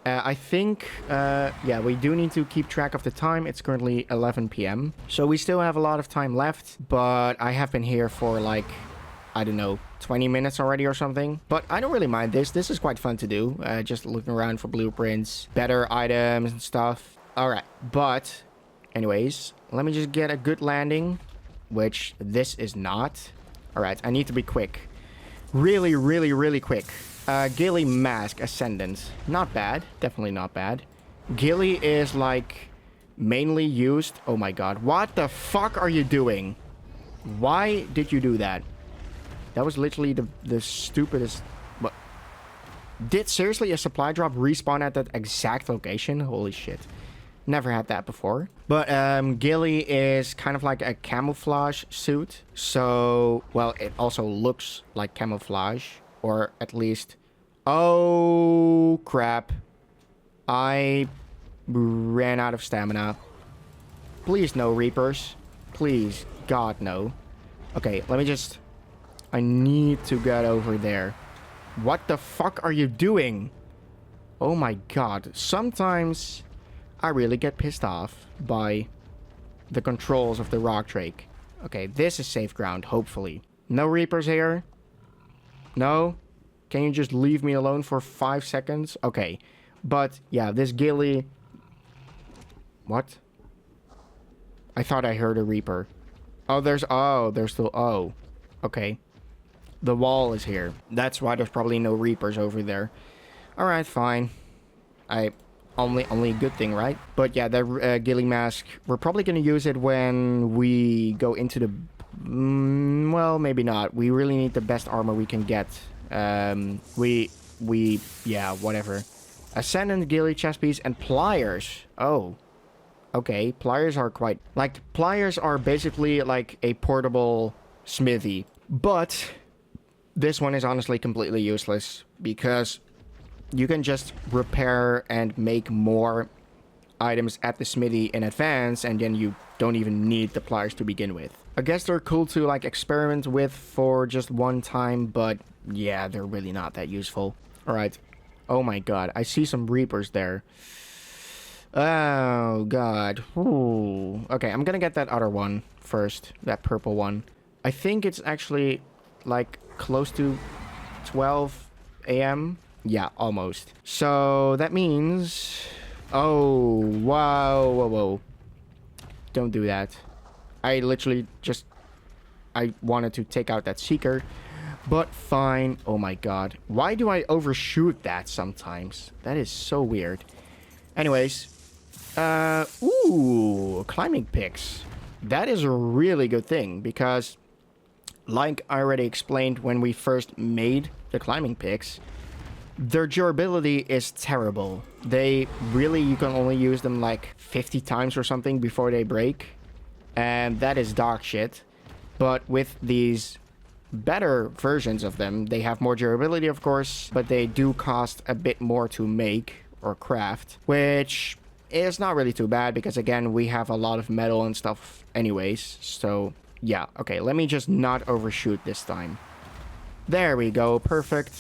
I think, yeah, we do need to keep track of the time. It's currently 11 p.m. So we still have a lot of time left, but I have been here for like, I don't know, 20 minutes already or something. But I don't really mind this. This is quite fun to do. Just looking around for blueprints, better items and stuff. All right, but anyways, let me just get a good landing, which this is not. All right, I need to be quick. Really, really, really quick. Ghillie Mask Ascendant. Not bad. Definitely not bad. Ghillie is like mainly used... Oh my god. What the fuck are you doing? Why did you do that? That was literally the stupidest... What? Did seriously a supply drop respawn at that exact location? Holy shit. Never had that before. But Ghillie is kind of like a camouflage suit. So, well, it also looks like camouflage. Or at least... Oh, crap. I ran out of stamina. Please no, Reapers. Please, God, no. Okay, let me just... I need to get over there. What the fuck are you doing? Oh my god. Sometimes I really get pissed off by the controls of the rock drake. Okay, this is safe ground, hopefully. No Reapers here. No? Can you just leave me alone for 5 seconds? Okay. But, yeah, this ghillie... What? I thought I heard a Reaper. Oh, there's still... Oh. Okay. The wall is here. That's why there's probably no Reapers over there. Alright, fine. Only good thing, right? But, yeah, the ghillie mask... We're probably gonna use it when we go into the... well, maybe not. We really need the best armor we can get. Yeah, whatever. Ascendant, ghillie, chest piece, and pliers. Oh. Okay, pliers are quite... Like, pliers are basically like a portable smithy. But this one is honestly completely useless because you can just repair and make more items at the smithy in advance, and then you don't even need the pliers to begin with. I guess they're cool to like experiment with for just one time, but yeah, they're really not that useful. Alright. Oh my god, I see some Reapers there. Oh god. Ooh. Okay, I'm gonna get that other one first, that purple one. I think it's actually like close to 12 a.m. Yeah, almost. So that means... Oh, wow, whoa, whoa. don't do that. I literally just... I wanted to take out that Seeker. But fine. Oh my god. Why do I overshoot that sometimes? That is so weird. Anyways. Ooh. Climbing picks. That is a really good thing. Because, like I already explained when we first made the climbing picks, their durability is terrible. They really, you can only use them like 50 times or something before they break. And that is dog shit. But with these better versions of them, they have more durability, of course, but they do cost a bit more to make or craft, which is not really too bad because, again, we have a lot of metal and stuff anyways. So, yeah. Okay, let me just not overshoot this time. There we go. Perfect.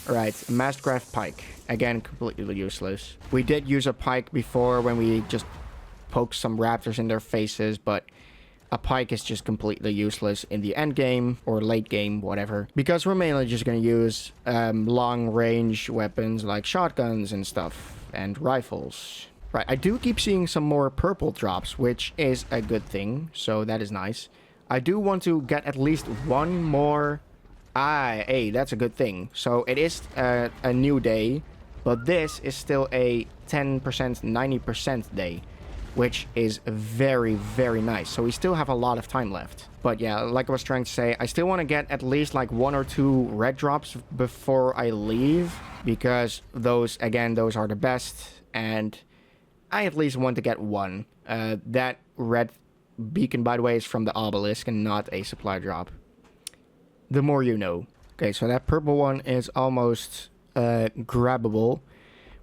Alright, Mastercraft Pike. Again, completely useless. We did use a pike before when we just poked some raptors in their faces, but a pike is just completely useless in the end game or late game, whatever. Because we're mainly just going to use long range weapons like shotguns and stuff and rifles. Right, I do keep seeing some more purple drops, which is a good thing. So that is nice. I do want to get at least one more... hey, that's a good thing. So it is a new day, but this is still a 10%, 90% day, which is very, very nice. So we still have a lot of time left. But yeah, like I was trying to say, I still want to get at least like 1 or 2 red drops before I leave, because those, again, those are the best, and I at least want to get one. That red beacon, by the way, is from the obelisk and not a supply drop. The more you know. Okay, so that purple one is almost grabbable.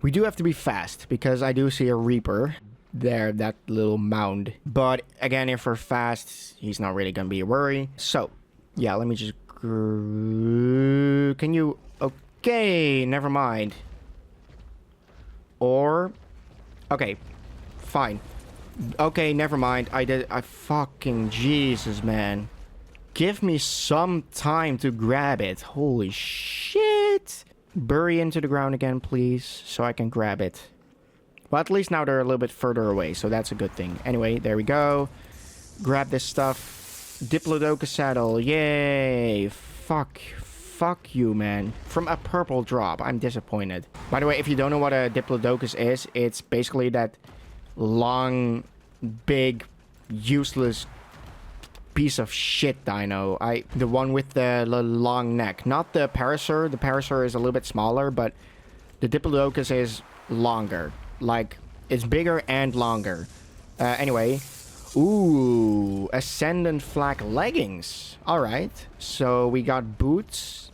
We do have to be fast, because I do see a Reaper there, that little mound. But again, if we're fast, he's not really gonna be a worry. So, yeah, let me just... Can you... Okay, never mind. Or... Okay, fine. Okay, never mind. I fucking... Jesus, man. Give me some time to grab it. Holy shit. Bury into the ground again, please, so I can grab it. Well, at least now they're a little bit further away, so that's a good thing. Anyway, there we go. Grab this stuff. Diplodocus saddle. Yay. Fuck you, man. From a purple drop. I'm disappointed. By the way, if you don't know what a Diplodocus is, it's basically that long, big, useless piece of shit dino. The one with the long neck. Not the Parasaur. The Parasaur is a little bit smaller, but the Diplodocus is longer. Like, it's bigger and longer. Anyway. Ooh, Ascendant Flak leggings. Alright. So we got boots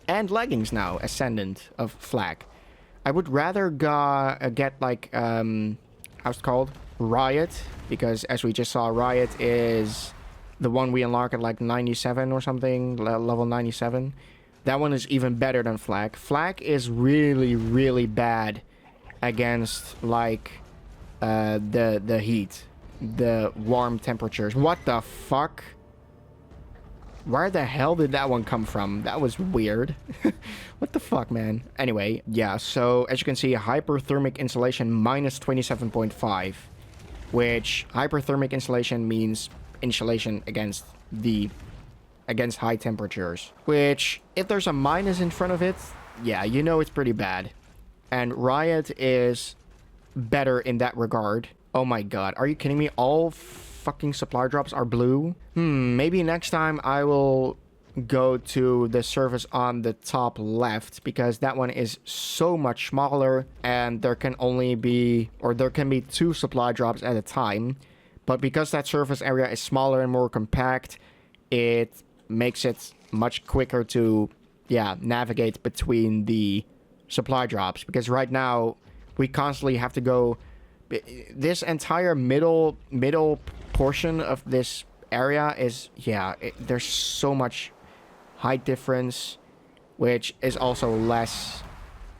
and leggings now. Ascendant of Flak. I would rather get like, how's it called? Riot. Because as we just saw, Riot is the one we unlock at like 97 or something. Level 97. That one is even better than Flak. Flak is really, really bad against like the heat, the warm temperatures. What the fuck? Where the hell did that one come from? That was weird. What the fuck, man? Anyway, yeah, so as you can see, hyperthermic insulation minus 27.5, which hyperthermic insulation means insulation against high temperatures, which if there's a minus in front of it, yeah, you know it's pretty bad. And Riot is better in that regard. Oh my god, are you kidding me? All fucking supply drops are blue? Maybe next time I will go to the surface on the top left, because that one is so much smaller and there can be 2 supply drops at a time. But because that surface area is smaller and more compact, it makes it much quicker to, yeah, navigate between the supply drops. Because right now we constantly have to go this entire middle portion of this area is, yeah, there's so much height difference, which is also less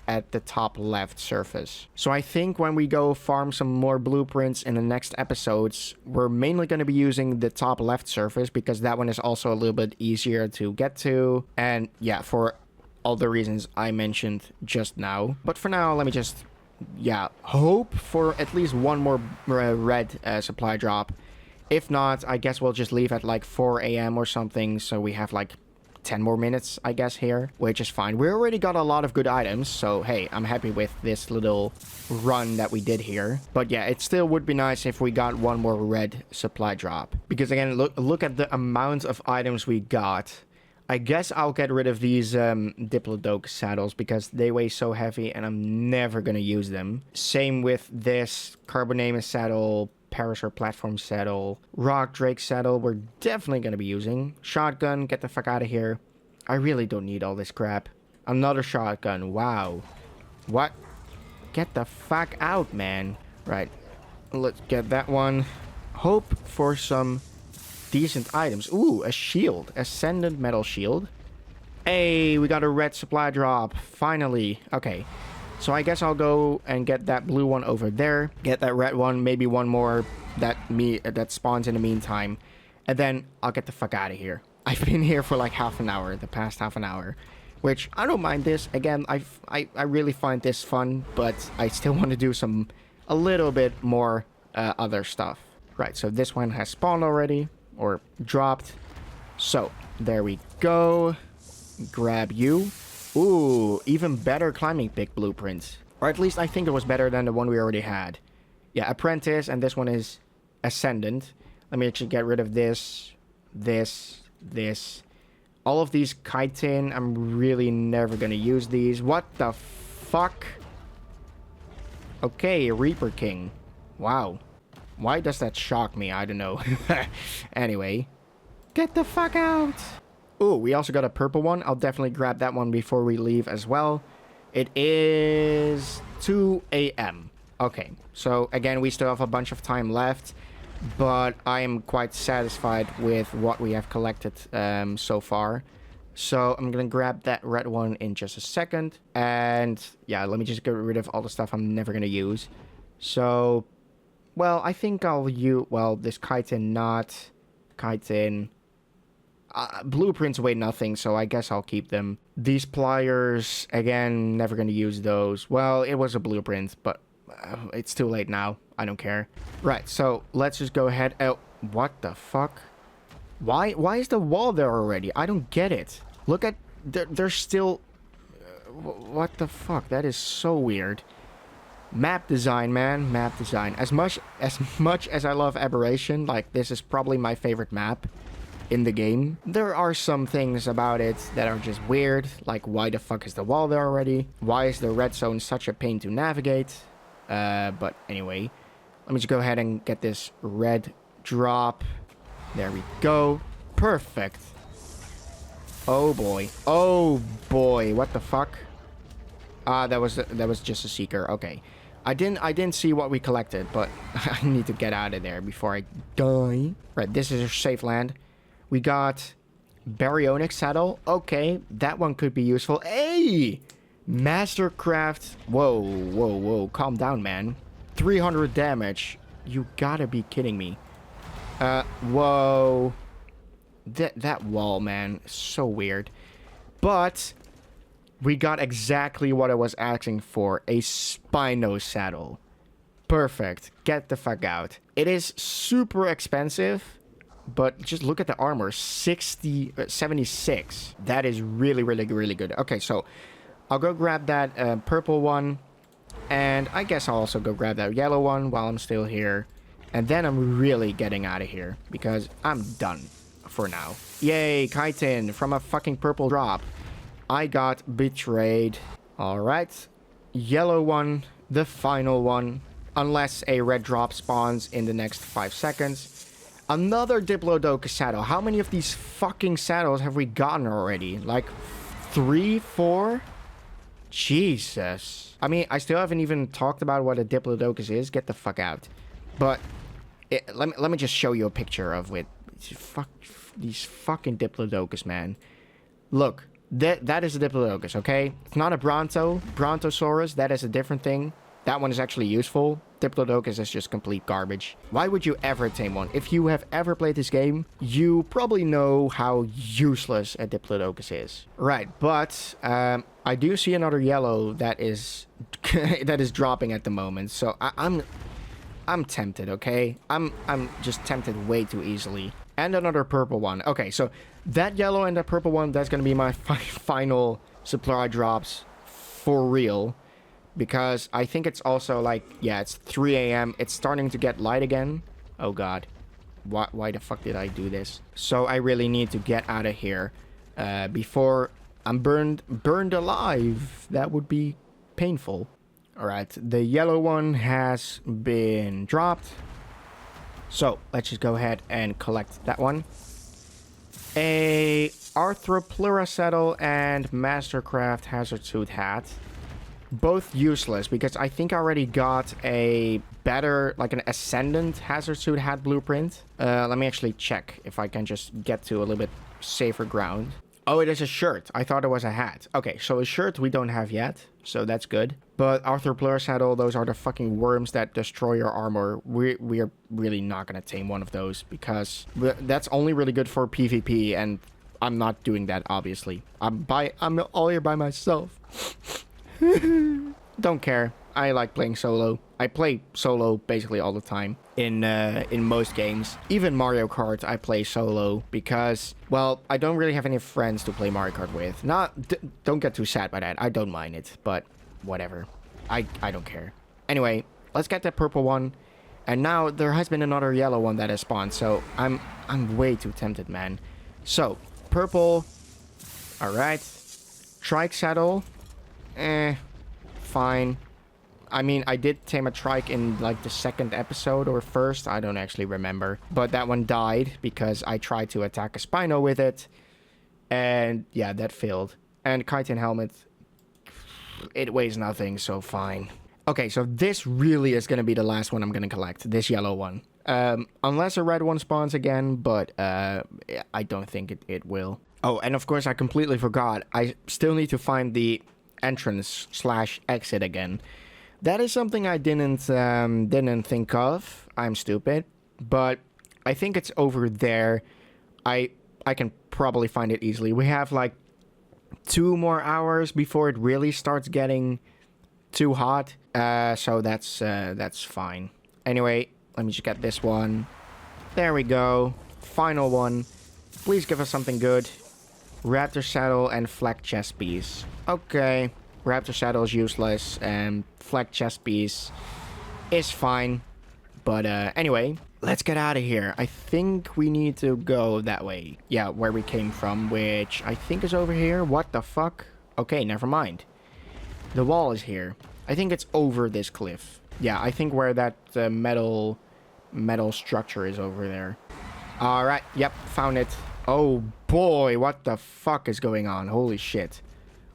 at the top left surface. So I think when we go farm some more blueprints in the next episodes, we're mainly going to be using the top left surface, because that one is also a little bit easier to get to, and yeah, for all the reasons I mentioned just now. But for now, let me just, yeah, hope for at least one more red supply drop. If not, I guess we'll just leave at like 4 a.m. or something, so we have like 10 more minutes, I guess, here, which is fine. We already got a lot of good items, so hey, I'm happy with this little run that we did here. But yeah, it still would be nice if we got one more red supply drop. Because again, look at the amount of items we got. I guess I'll get rid of these Diplodocus saddles because they weigh so heavy and I'm never going to use them. Same with this Carbonamus saddle, Parasaur platform saddle, Rock Drake saddle we're definitely going to be using. Shotgun, get the fuck out of here. I really don't need all this crap. Another shotgun, wow. What? Get the fuck out, man. Right, let's get that one. Hope for some decent items. Ooh, a shield. Ascendant metal shield. Hey, we got a red supply drop. Finally. Okay. So I guess I'll go and get that blue one over there. Get that red one. Maybe one more that spawns in the meantime. And then I'll get the fuck out of here. I've been here for like half an hour. The past half an hour. Which, I don't mind this. Again, I really find this fun. But I still want to do a little bit more other stuff. Right, so this one has spawned already. Or dropped. So, there we go. Grab you. Ooh, even better climbing pick blueprints. Or at least I think it was better than the one we already had. Yeah, Apprentice, and this one is Ascendant. Let me actually get rid of this. All of these chitin, I'm really never gonna use these. What the fuck? Okay, Reaper King. Wow. Why does that shock me? I don't know. Anyway. Get the fuck out! Ooh, we also got a purple one. I'll definitely grab that one before we leave as well. It is 2 a.m. Okay, so again, we still have a bunch of time left. But I am quite satisfied with what we have collected so far. So I'm going to grab that red one in just a second. And yeah, let me just get rid of all the stuff I'm never going to use. So, well, I think I'll use, well, this chitin, not chitin. Blueprints weigh nothing, so I guess I'll keep them. These pliers, again, never going to use those. Well, it was a blueprint, but it's too late now. I don't care. Right, so let's just go ahead. Oh, what the fuck? Why is the wall there already? I don't get it. Look at... There's still... what the fuck? That is so weird. Map design, man. Map design. As much as I love Aberration, like, this is probably my favorite map in the game. There are some things about it that are just weird, like why the fuck is the wall there already? Why is the red zone such a pain to navigate? But anyway, let me just go ahead and get this red drop. There we go. Perfect. Oh boy. Oh boy. What the fuck? That was just a seeker. Okay. I didn't see what we collected, but I need to get out of there before I die. Right, this is a safe land. We got Baryonyx saddle. Okay, that one could be useful. Hey! Mastercraft. Whoa. Calm down, man. 300 damage. You gotta be kidding me. Whoa. That wall, man. So weird. But we got exactly what I was asking for. A Spino saddle. Perfect. Get the fuck out. It is super expensive. But just look at the armor, 76. That is really good. Okay, so I'll go grab that purple one. And I guess I'll also go grab that yellow one while I'm still here. And then I'm really getting out of here because I'm done for now. Yay, chitin from a fucking purple drop. I got betrayed. All right, yellow one, the final one. Unless a red drop spawns in the next 5 seconds. Another Diplodocus saddle. How many of these fucking saddles have we gotten already? Like 3, 4? Jesus. I mean, I still haven't even talked about what a Diplodocus is. Get the fuck out. But let me just show you a picture of it. These fucking Diplodocus, man. Look, that is a Diplodocus, okay? It's not a Brontosaurus. That is a different thing. That one is actually useful. Diplodocus is just complete garbage. Why would you ever tame one? If you have ever played this game, you probably know how useless a Diplodocus is. Right, but I do see another yellow that is that is dropping at the moment. So I'm I'm tempted, okay? I'm just tempted way too easily. And another purple one. Okay, so that yellow and that purple one, that's gonna be my final supply drops for real. Because I think it's also like, yeah, it's 3 a.m. It's starting to get light again. Oh god. Why the fuck did I do this? So I really need to get out of here before I'm burned alive. That would be painful. Alright, the yellow one has been dropped. So let's just go ahead and collect that one. A Arthroplura saddle and Mastercraft hazard suit hat. Both useless because I think I already got a better, like an Ascendant hazard suit hat blueprint. Let me actually check if I can just get to a little bit safer ground. Oh, it is a shirt. I thought it was a hat. Okay, so a shirt we don't have yet, so that's good. But Arthroplura saddle, those are the fucking worms that destroy your armor. We're really not gonna tame one of those because that's only really good for PvP, and I'm not doing that, obviously. I'm all here by myself. Don't care. I like playing solo. I play solo basically all the time in most games. Even Mario Kart, I play solo because, well, I don't really have any friends to play Mario Kart with. Don't get too sad by that. I don't mind it, but whatever. I don't care. Anyway, let's get that purple one. And now there has been another yellow one that has spawned, so I'm way too tempted, man. So, purple. All right. Trike saddle. Fine. I mean, I did tame a trike in like the second episode or first. I don't actually remember. But that one died because I tried to attack a Spino with it. And yeah, that failed. And chitin helmet. It weighs nothing, so fine. Okay, so this really is going to be the last one I'm going to collect. This yellow one. Unless a red one spawns again, but I don't think it will. Oh, and of course I completely forgot. I still need to find the entrance/exit again. That is something I didn't think of. I'm stupid, but I think it's over there. I can probably find it easily. We have like 2 more hours before it really starts getting too hot. So that's fine. Anyway, let me just get this one. There we go. Final one. Please give us something good. Raptor saddle and flak chest piece. Okay. Raptor saddle is useless and flak chest piece is fine. But anyway, let's get out of here. I think we need to go that way. Yeah, where we came from, which I think is over here. What the fuck? Okay, never mind. The wall is here. I think it's over this cliff. Yeah, I think where that metal structure is over there. Alright, yep, found it. Oh boy, what the fuck is going on? Holy shit.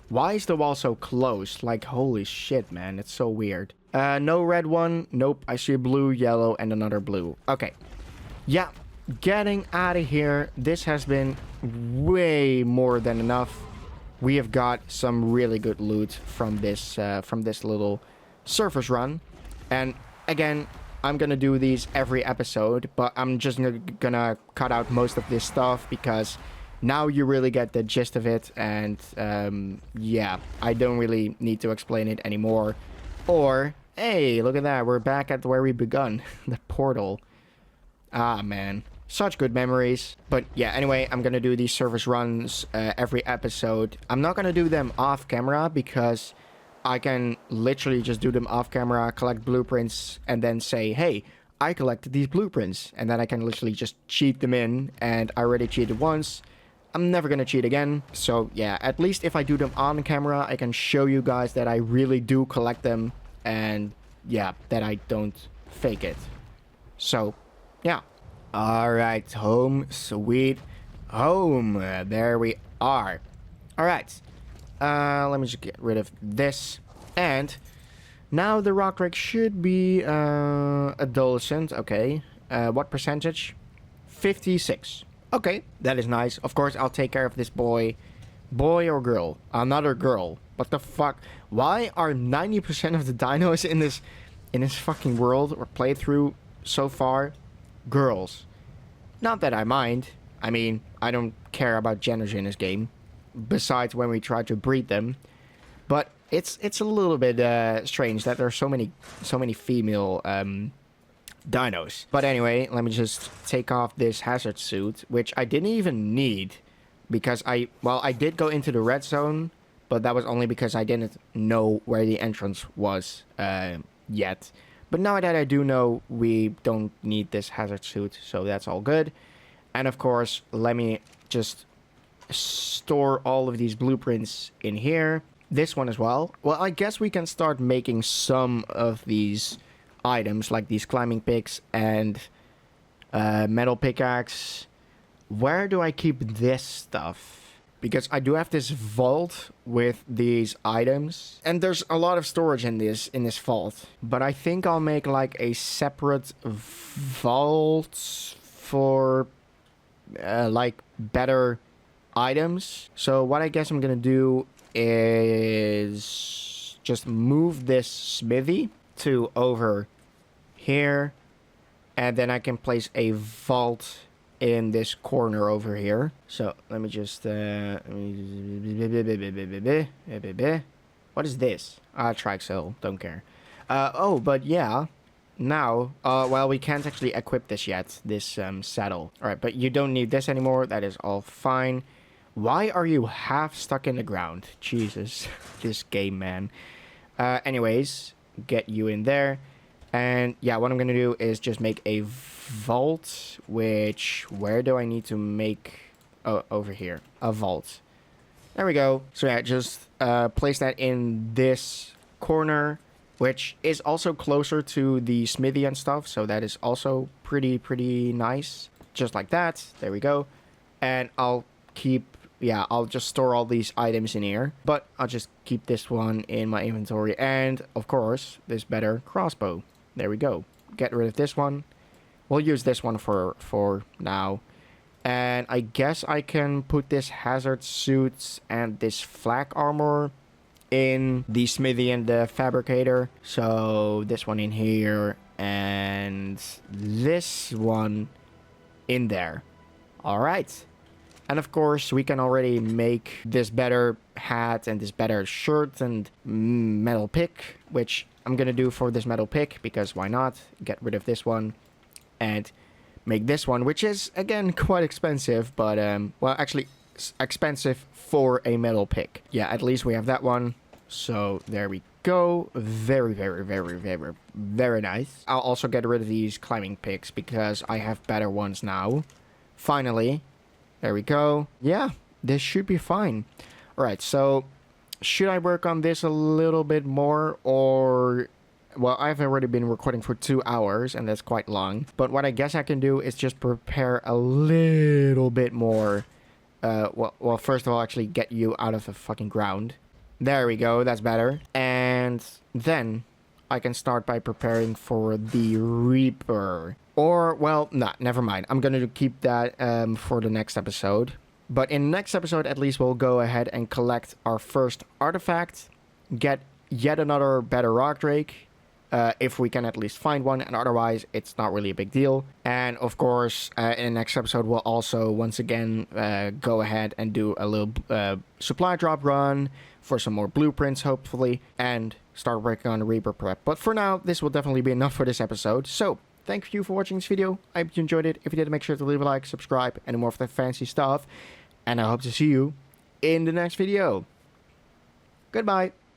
Why is the wall so close? Like, holy shit, man. It's so weird. No red one. Nope. I see a blue, yellow, and another blue. Okay. Yeah. Getting out of here. This has been way more than enough. We have got some really good loot from this little surface run. And again, I'm gonna do these every episode, but I'm just gonna cut out most of this stuff because now you really get the gist of it, and yeah, I don't really need to explain it anymore. Or, hey, look at that, we're back at where we begun, the portal. Ah, man, such good memories. But yeah, anyway, I'm gonna do these service runs every episode. I'm not gonna do them off camera because I can literally just do them off camera, collect blueprints, and then say, hey, I collected these blueprints. And then I can literally just cheat them in, and I already cheated once. I'm never gonna cheat again. So yeah, at least if I do them on camera, I can show you guys that I really do collect them, and yeah, that I don't fake it. So yeah. Alright, home sweet home. There we are. Alright. Let me just get rid of this. And now the rock rig should be adolescent. Okay. What percentage? 56. Okay, that is nice. Of course, I'll take care of this boy. Boy or girl? Another girl. What the fuck? Why are 90% of the dinos in this fucking world or playthrough so far girls? Not that I mind. I mean, I don't care about genders in this game. Besides when we try to breed them. But it's a little bit strange that there are so many female dinos. But anyway, let me just take off this hazard suit, which I didn't even need because I did go into the red zone, but that was only because I didn't know where the entrance was yet. But now that I do know, we don't need this hazard suit, so that's all good. And of course, let me just store all of these blueprints in here. This one as well. Well, I guess we can start making some of these items, like these climbing picks and metal pickaxe. Where do I keep this stuff? Because I do have this vault with these items, and there's a lot of storage in this vault. But I think I'll make like a separate vault for like better items. So what I guess I'm gonna do is just move this smithy to over here, and then I can place a vault in this corner over here. So let me just what is this? Trixel, don't care. Oh, but yeah, now well, we can't actually equip this yet, this saddle. All right, but you don't need this anymore. That is all fine. Why are you half stuck in the ground? Jesus, this game, man. Anyways, get you in there. And yeah, what I'm going to do is just make a vault, which, where do I need to make? Oh, over here, a vault. There we go. So yeah, just place that in this corner, which is also closer to the smithy and stuff. So that is also pretty nice. Just like that. There we go. And I'll just store all these items in here, but I'll just keep this one in my inventory. And of course, this better crossbow. There we go. Get rid of this one. We'll use this one for now. And I guess I can put this hazard suit and this flak armor in the smithy and the fabricator. So this one in here and this one in there. All right. And of course, we can already make this better hat and this better shirt and metal pick, which I'm going to do for this metal pick, because why not? Get rid of this one and make this one, which is, again, quite expensive, but, well, actually, expensive for a metal pick. Yeah, at least we have that one. So there we go. Very nice. I'll also get rid of these climbing picks because I have better ones now. Finally. There we go. Yeah, this should be fine. All right, so should I work on this a little bit more, or... Well, I've already been recording for 2 hours, and that's quite long. But what I guess I can do is just prepare a little bit more. Well, first of all, actually get you out of the fucking ground. There we go, that's better. And then I can start by preparing for the Reaper. Or, well, nah, never mind. I'm going to keep that for the next episode. But in the next episode, at least, we'll go ahead and collect our first artifact. Get yet another better rock drake. If we can at least find one. And otherwise, it's not really a big deal. And, of course, in the next episode, we'll also, once again, go ahead and do a little supply drop run for some more blueprints, hopefully. And start working on the Reaper prep. But for now, this will definitely be enough for this episode. So... thank you for watching this video. I hope you enjoyed it. If you did, make sure to leave a like, subscribe, and more of that fancy stuff. And I hope to see you in the next video. Goodbye.